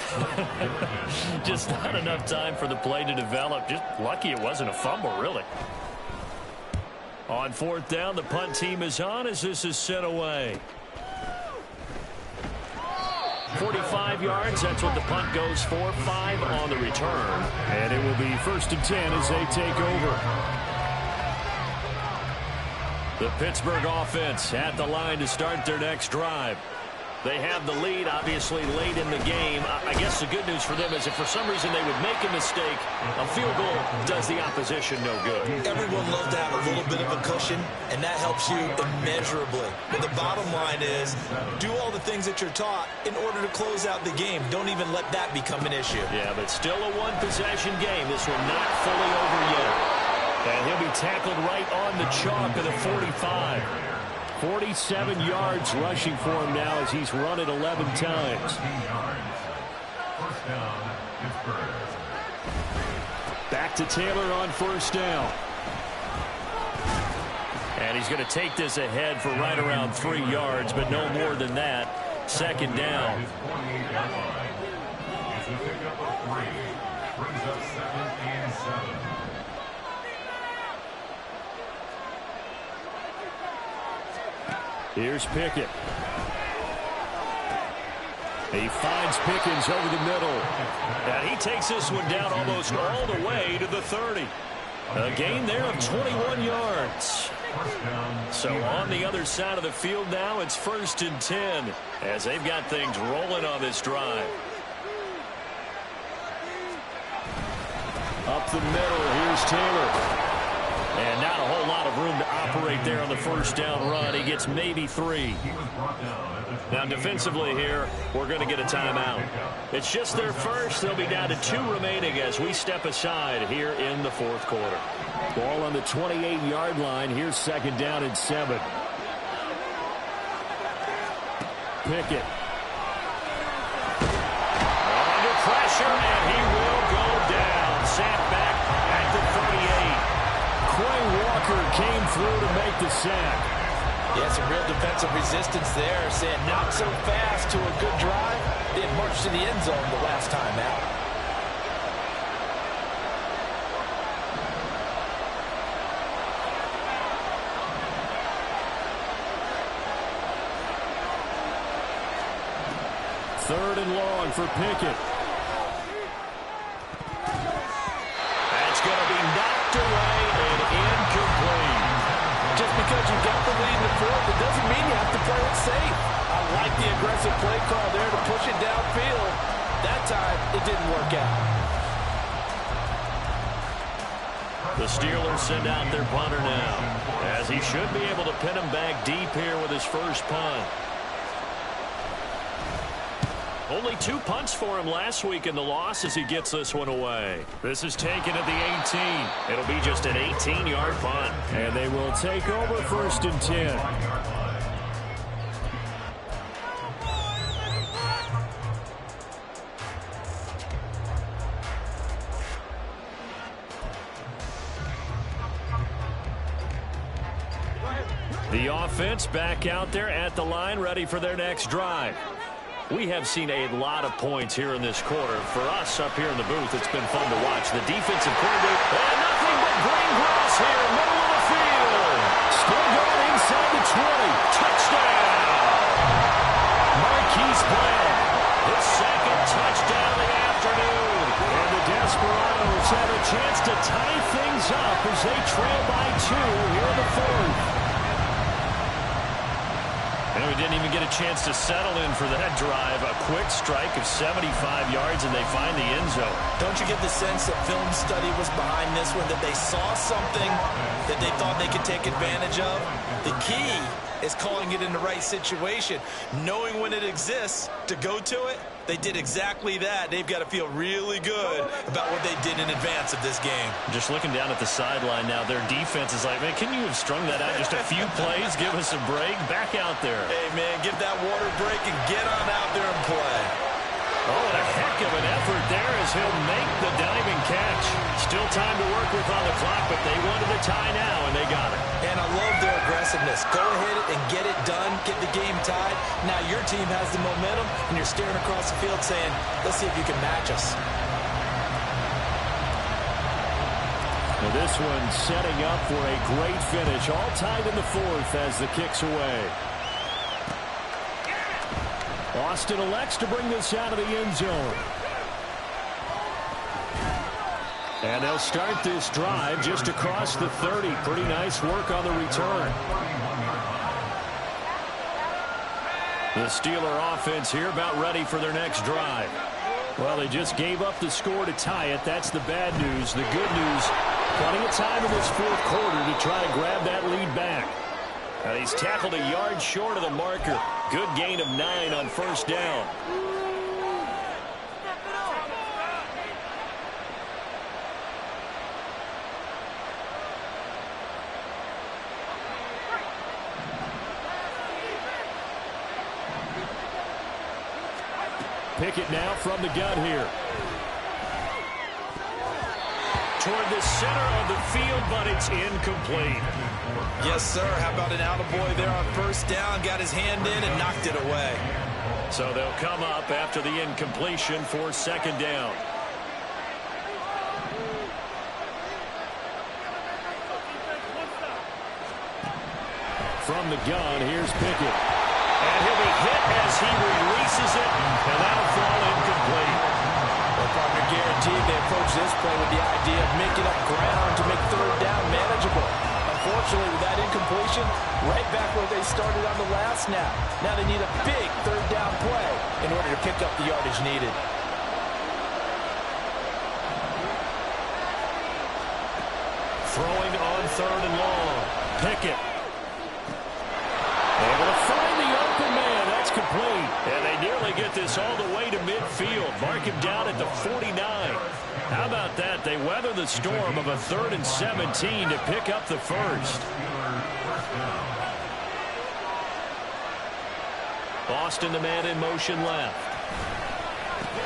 Just not enough time for the play to develop. Just lucky it wasn't a fumble, really. On fourth down, the punt team is on as this is sent away. 45 yards, that's what the punt goes for. 5 on the return. And it will be 1st and 10 as they take over. The Pittsburgh offense at the line to start their next drive. They have the lead, obviously, late in the game. I guess the good news for them is if for some reason they would make a mistake, a field goal does the opposition no good. Everyone loves to have a little bit of a cushion, and that helps you immeasurably. But the bottom line is, do all the things that you're taught in order to close out the game. Don't even let that become an issue. Yeah, but still a one-possession game. This one not fully over yet. And he'll be tackled right on the chalk of the 45. 47 yards rushing for him now as he's run it 11 times. Back to Taylor on first down. And he's going to take this ahead for right around 3 yards, but no more than that. Second down. It's a pickup of 3. Brings up 2nd and 7. Here's Pickett. He finds Pickens over the middle. And he takes this one down almost all the way to the 30. A gain there of 21 yards. So on the other side of the field now, it's 1st and 10 as they've got things rolling on this drive. Up the middle, here's Taylor. And not a whole lot of room to operate there on the first down run. He gets maybe 3. Now defensively here, we're going to get a timeout. It's just their first. They'll be down to 2 remaining as we step aside here in the fourth quarter. Ball on the 28-yard line. Here's 2nd down and 7. Pickett. Under pressure, and he will go down. Sacked back at the 38. Quay Walker came through to make the sack. Yeah, some real defensive resistance there, saying not so fast to a good drive. They had marched to the end zone the last time out. Third and long for Pickett. That's going to be knocked away and incomplete. Just because you got the lead in the fourth, it doesn't mean you have to play it safe. I like the aggressive play call there to push it downfield. That time, it didn't work out. The Steelers send out their punter now, as he should be able to pin him back deep here with his first punt. Only 2 punts for him last week in the loss as he gets this one away. This is taken at the 18. It'll be just an 18-yard punt. And they will take over 1st and 10. The offense back out there at the line, ready for their next drive. We have seen a lot of points here in this quarter. For us up here in the booth, it's been fun to watch. The defensive coordinator, and nothing but green grass here, middle of the field. Still going inside the 20. Touchdown! Marquise Brown, his second touchdown of the afternoon. And the Desperados have a chance to tie things up as they trail by 2 here in the fourth. And we didn't even get a chance to settle in for that drive. A quick strike of 75 yards, and they find the end zone. Don't you get the sense that film study was behind this one, that they saw something that they thought they could take advantage of? The key is calling it in the right situation, knowing when it exists to go to it. They did exactly that. They've got to feel really good about what they did in advance of this game. Just looking down at the sideline now, their defense is like, man, can you have strung that out just a few plays? Give us a break. Back out there. Hey, man, give that water break and get on out there and play. Oh, and a heck of an effort there as he'll make the diving catch. Still time to work with on the clock, but they wanted a tie now, and they got it. And I love their aggressiveness. Go ahead and get it done, get the game tied. Now your team has the momentum, and you're staring across the field saying, let's see if you can match us. Now this one setting up for a great finish. All tied in the fourth as the kick's away. Austin elects to bring this out of the end zone. And they'll start this drive just across the 30. Pretty nice work on the return. The Steeler offense here about ready for their next drive. Well, they just gave up the score to tie it. That's the bad news. The good news, plenty of time in this fourth quarter to try to grab that lead back. He's tackled a yard short of the marker. Good gain of 9 on first down. Pickett now from the gun here. Toward the center of the field, but it's incomplete. Yes, sir. How about an attaboy there on first down? Got his hand in and knocked it away. So they'll come up after the incompletion for second down. From the gun, here's Pickett. And he'll be hit as he releases it, and that'll fall incomplete. Well, partner, guaranteed they approach this play with the idea of making up ground to make third down manageable. Unfortunately, with that incompletion, right back where they started on the last snap. Now they need a big third down play in order to pick up the yardage needed. Throwing on third and long. Pickett. Able to find the open man. That's complete. And they nearly get this all the way to midfield. Mark him down at the 49. How about that? They weather the storm of a 3rd and 17 to pick up the first. Boston, the man in motion left.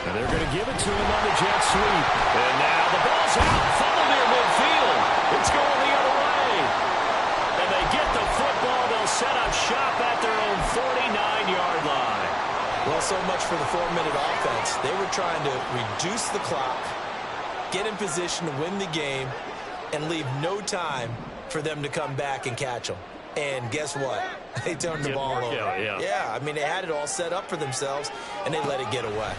And they're going to give it to him on the jet sweep. And now the ball's out. Funneled near midfield. It's going the other way. And they get the football. They'll set up shop at their own 49-yard line. Well, so much for the 4-minute offense. They were trying to reduce the clock, get in position to win the game, and leave no time for them to come back and catch them. And guess what? They turned the ball over. Yeah, I mean, they had it all set up for themselves, and they let it get away.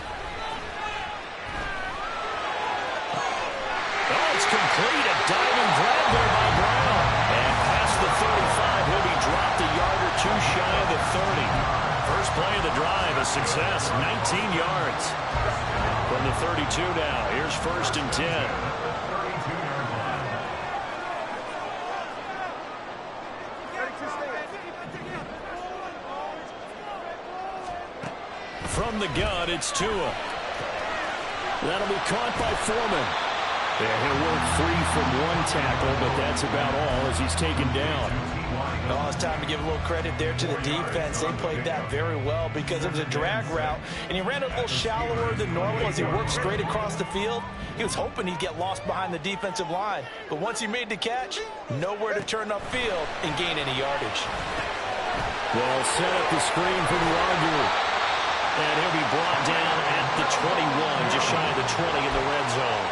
Oh, it's complete. A diving grab there by Brown. And past the 35, he'll be dropped a yard or two shy of the 30. First play of the drive, a success, 19 yards. From the 32 now, here's 1st and 10. From the gun, it's Tua. That'll be caught by Foreman. Yeah, he'll work free from one tackle, but that's about all as he's taken down. Oh, it's time to give a little credit there to the defense. They played that very well because it was a drag route, and he ran a little shallower than normal as he worked straight across the field. He was hoping he'd get lost behind the defensive line, but once he made the catch, nowhere to turn upfield and gain any yardage. They'll set up the screen for the Wagyu. And he'll be brought down at the 21, just shy of the 20 in the red zone.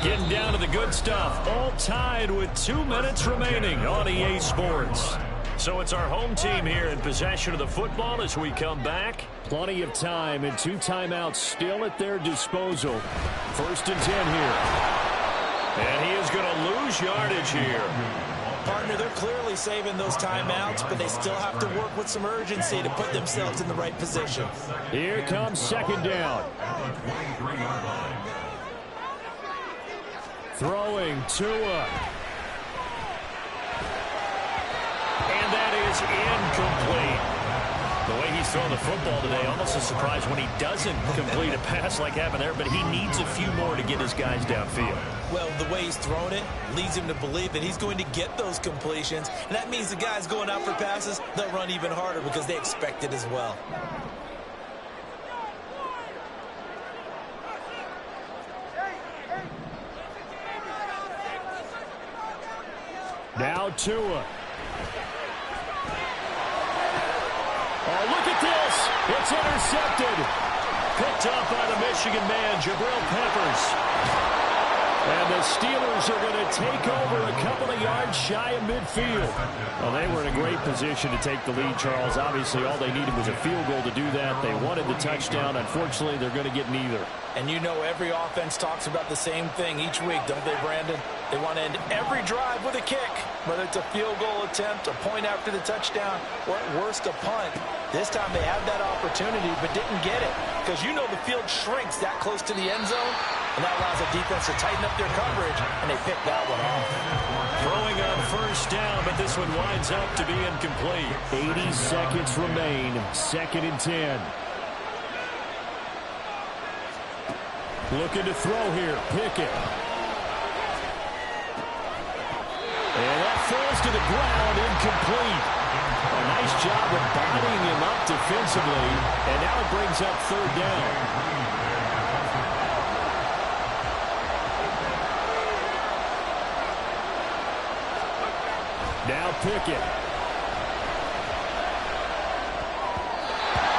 Getting down to the good stuff. All tied with 2 minutes remaining on EA Sports. So it's our home team here in possession of the football as we come back. Plenty of time and 2 timeouts still at their disposal. 1st and 10 here. And he is going to lose yardage here. Partner, they're clearly saving those timeouts, but they still have to work with some urgency to put themselves in the right position. Here comes 2nd down. Throwing Tua. And that is incomplete. The way he's throwing the football today, almost a surprise when he doesn't complete a pass like happened there, but he needs a few more to get his guys downfield. Well, the way he's thrown it leads him to believe that he's going to get those completions, and that means the guys going out for passes, they'll run even harder because they expect it as well. Now Tua. Oh, look at this. It's intercepted. Picked up by the Michigan man, Jabril Peppers. And the Steelers are going to take over a couple of yards shy of midfield. Well, they were in a great position to take the lead, Charles. Obviously, all they needed was a field goal to do that. They wanted the touchdown. Unfortunately, they're going to get neither. And you know every offense talks about the same thing each week, don't they, Brandon? They want to end every drive with a kick, whether it's a field goal attempt, a point after the touchdown, or at worst a punt. This time they had that opportunity but didn't get it because you know the field shrinks that close to the end zone, and that allows the defense to tighten up their coverage, and they picked that one off. Throwing on 1st down, but this one winds up to be incomplete. 80 seconds remain. 2nd and 10. Looking to throw here. Pickett. And that falls to the ground, incomplete. A nice job of bodying him up defensively, and now it brings up 3rd down. Now Pickett.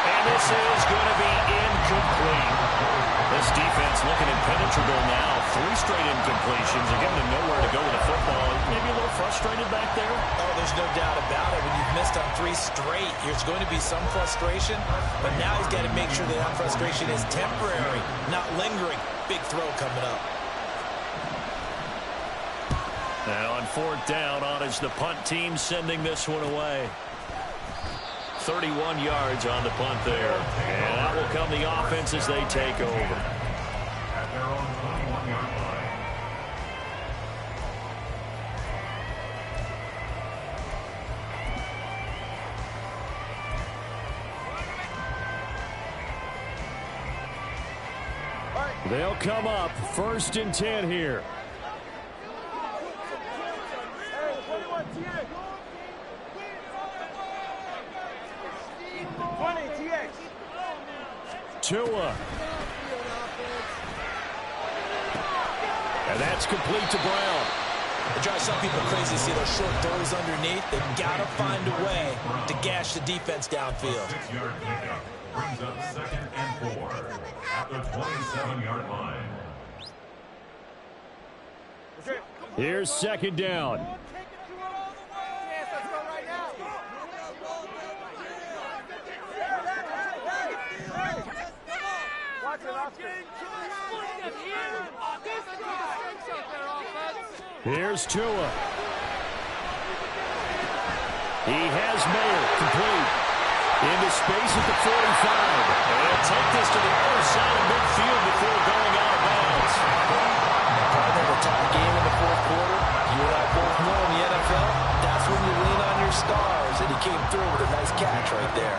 And this is going to be incomplete. This defense looking impenetrable now. 3 straight incompletions. They're giving him nowhere to go with the football. Maybe a little frustrated back there. Oh, there's no doubt about it. When you've missed on 3 straight, there's going to be some frustration. But now he's got to make sure that frustration is temporary, not lingering. Big throw coming up. Now on 4th down, on is the punt team sending this one away. 31 yards on the punt there. And that will come the offense as they take over. At their own 21-yard line. They'll come up 1st and 10 here. Tua. And that's complete to Brown. It drives some people crazy to see those short throws underneath. They've got to find a way to gash the defense downfield. 6-yard pickup brings up 2nd and 4 at the 27-yard line. Here's 2nd down. Here's Tua. He has Mayer complete. Into space at the 45. And he'll take this to the other side of midfield before going out of bounds. Probably the top game in the 4th quarter. You and I both know in the NFL, that's when you lean on your stars. And he came through with a nice catch right there.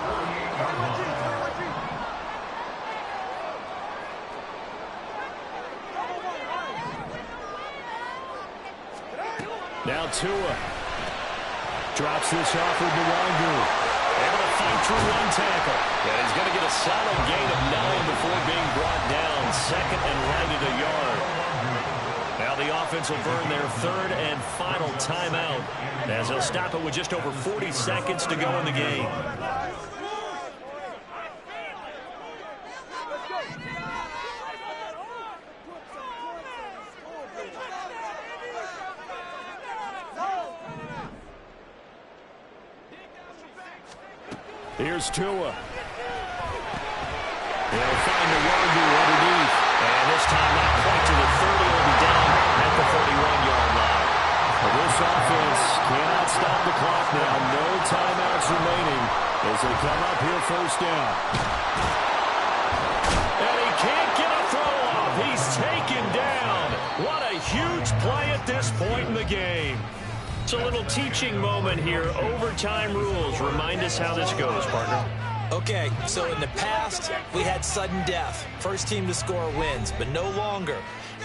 Now Tua drops this off with Nwangu. Able to fight through 1 tackle. And he's going to get a solid gain of 9 before being brought down. 2nd and right at a yard. Now the offense will burn their 3rd and final timeout as they'll stop it with just over 40 seconds to go in the game. Here's Tua. They'll find the Wagyu underneath. And this time not quite to the 30. It'll be down at the 31-yard line. Well, this offense cannot stop the clock now. No timeouts remaining as they come up here first down. And he can't get a throw off. He's taken down. What a huge play at this point in the game. It's a little teaching moment here. Overtime rules. Remind us how this goes, partner. Okay, so in the past, we had sudden death. First team to score wins, but no longer.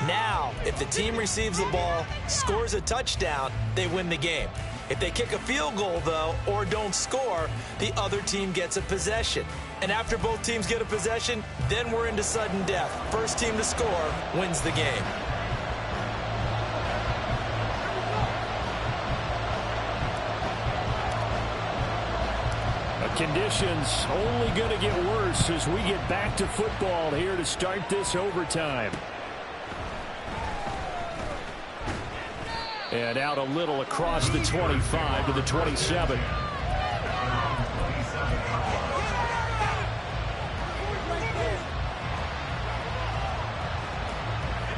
Now, if the team receives the ball, scores a touchdown, they win the game. If they kick a field goal, though, or don't score, the other team gets a possession. And after both teams get a possession, then we're into sudden death. First team to score wins the game. Conditions only going to get worse as we get back to football here to start this overtime. And out a little across the 25 to the 27.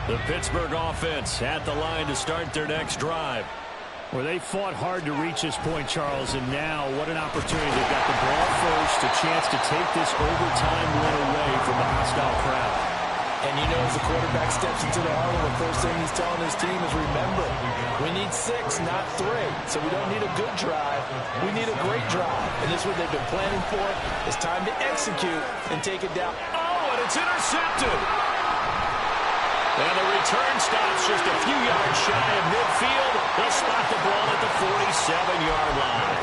The Pittsburgh offense at the line to start their next drive. Well, they fought hard to reach this point, Charles, and now what an opportunity. They've got the ball first, a chance to take this overtime win away from the hostile crowd. And you know, as the quarterback steps into the huddle, the first thing he's telling his team is, remember, we need 6, not 3. So we don't need a good drive. We need a great drive. And this is what they've been planning for. It's time to execute and take it down. Oh, and it's intercepted. And the return stops just a few yards shy of midfield. They'll spot the ball at the 47-yard line.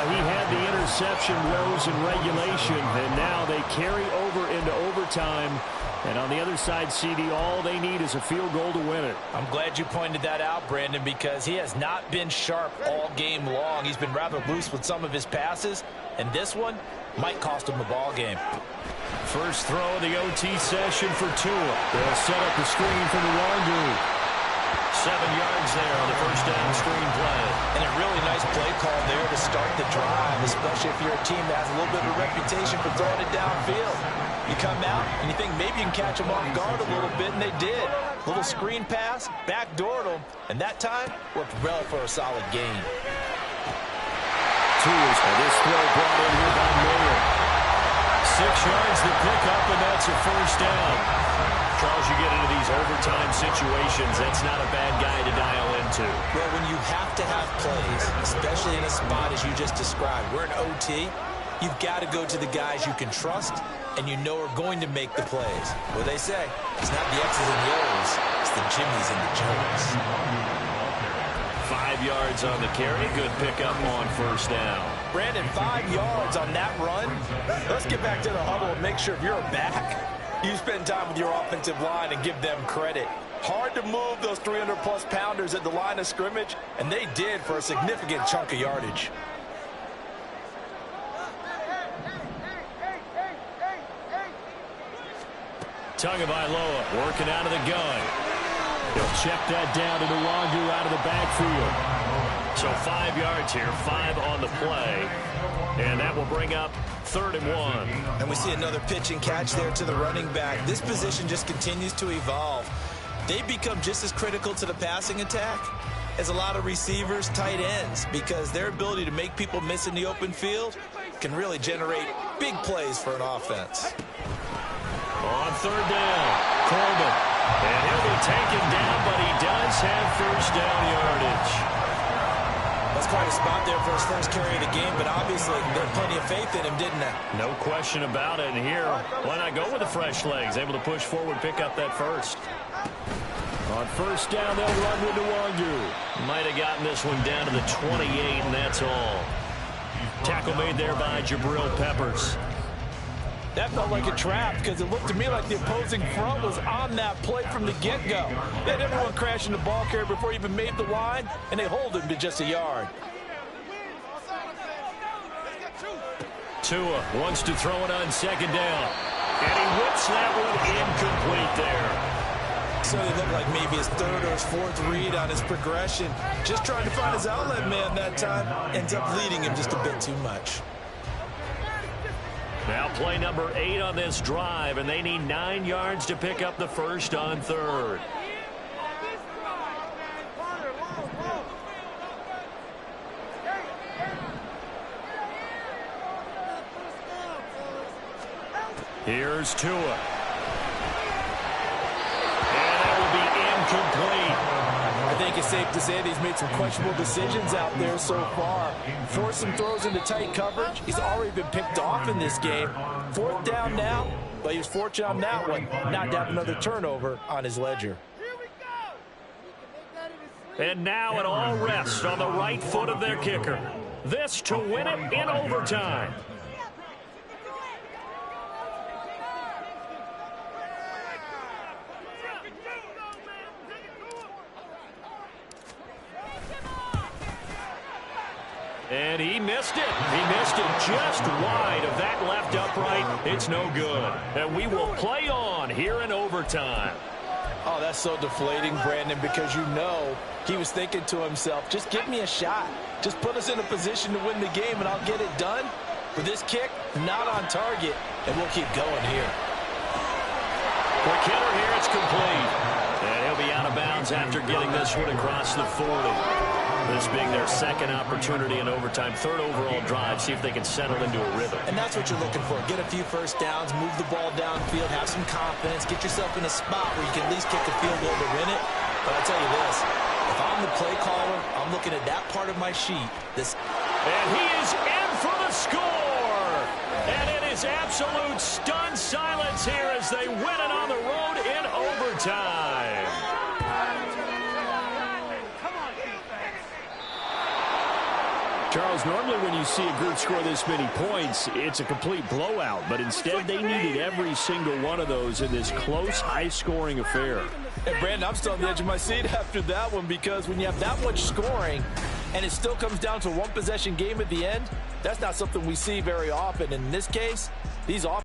He had the interception woes in regulation, and now they carry over into overtime. And on the other side, CD, all they need is a field goal to win it. I'm glad you pointed that out, Brandon, because he has not been sharp all game long. He's been rather loose with some of his passes, and this one might cost him the ball game. First throw of the OT session for Tua. They'll set up the screen from the Wagyu. 7 yards there on the first down screen play. And a really nice play call there to start the drive, especially if you're a team that has a little bit of a reputation for throwing it downfield. You come out and you think maybe you can catch them off guard a little bit, and they did. Little screen pass, backdoored them, and that time worked well for a solid gain. Tua's this throw brought in here by Miller. 6 yards to pick up, and that's a first down. Charles, you get into these overtime situations, that's not a bad guy to dial into. Well, when you have to have plays, especially in a spot as you just described, we're in OT, you've got to go to the guys you can trust and you know are going to make the plays. What they say, it's not the X's and the O's, it's the Jimmys and the Joes. 5 yards on the carry, good pickup on first down. Brandon, 5 yards on that run. Let's get back to the huddle and make sure if you're back, you spend time with your offensive line and give them credit. Hard to move those 300-plus pounders at the line of scrimmage, and they did for a significant chunk of yardage. Tagovailoa working out of the gun. He'll check that down to Wagyu out of the backfield. So 5 yards here, 5 on the play. And that will bring up 3rd and 1. And we see another pitch and catch there to the running back. This position just continues to evolve. They become just as critical to the passing attack as a lot of receivers, tight ends, because their ability to make people miss in the open field can really generate big plays for an offense. On 3rd down, Coleman. And he'll be taken down, but he does have first down yardage. That's quite a spot there for his first carry of the game, but obviously they had plenty of faith in him, didn't they? No question about it. And here, why not go with the fresh legs? Able to push forward, pick up that first. On first down, they'll run with the Wagyu. Might have gotten this one down to the 28, and that's all. Tackle made there by Jabril Peppers. That felt like a trap because it looked to me like the opposing front was on that play from the get-go. They had everyone crashing the ball carrier before he even made the line, and they hold him to just a yard. Tua wants to throw it on 2nd down. And he whips that one incomplete there. So it looked like maybe his 3rd or his 4th read on his progression. Just trying to find his outlet man that time. Ends up leading him just a bit too much. Now play number 8 on this drive, and they need 9 yards to pick up the first on third. Here's Tua. And that will be incomplete. I think it's safe to say that he's made some questionable decisions out there so far. Forced some throws into tight coverage. He's already been picked off in this game. 4th down now, but he was fortunate on that one not to have another turnover on his ledger. And now it all rests on the right foot of their kicker. This to win it in overtime. And he missed it. He missed it just wide of that left upright. It's no good. And we will play on here in overtime. Oh, that's so deflating, Brandon, because you know he was thinking to himself, just give me a shot. Just put us in a position to win the game, and I'll get it done. With this kick, not on target, and we'll keep going here. For Kttn here, it's complete. And he'll be out of bounds after getting this one across the 40. This being their second opportunity in overtime, 3rd overall drive, see if they can settle into a rhythm. And that's what you're looking for. Get a few first downs, move the ball downfield, have some confidence, get yourself in a spot where you can at least kick a field goal to win it. But I'll tell you this, if I'm the play caller, I'm looking at that part of my sheet. And he is in for the score! And it is absolute stunned silence here as they win it on the road in overtime. Charles, normally when you see a group score this many points, it's a complete blowout. But instead, they needed every single one of those in this close, high-scoring affair. And, Brandon, I'm still on the edge of my seat after that one because when you have that much scoring and it still comes down to a one-possession game at the end, that's not something we see very often. In this case, these offenses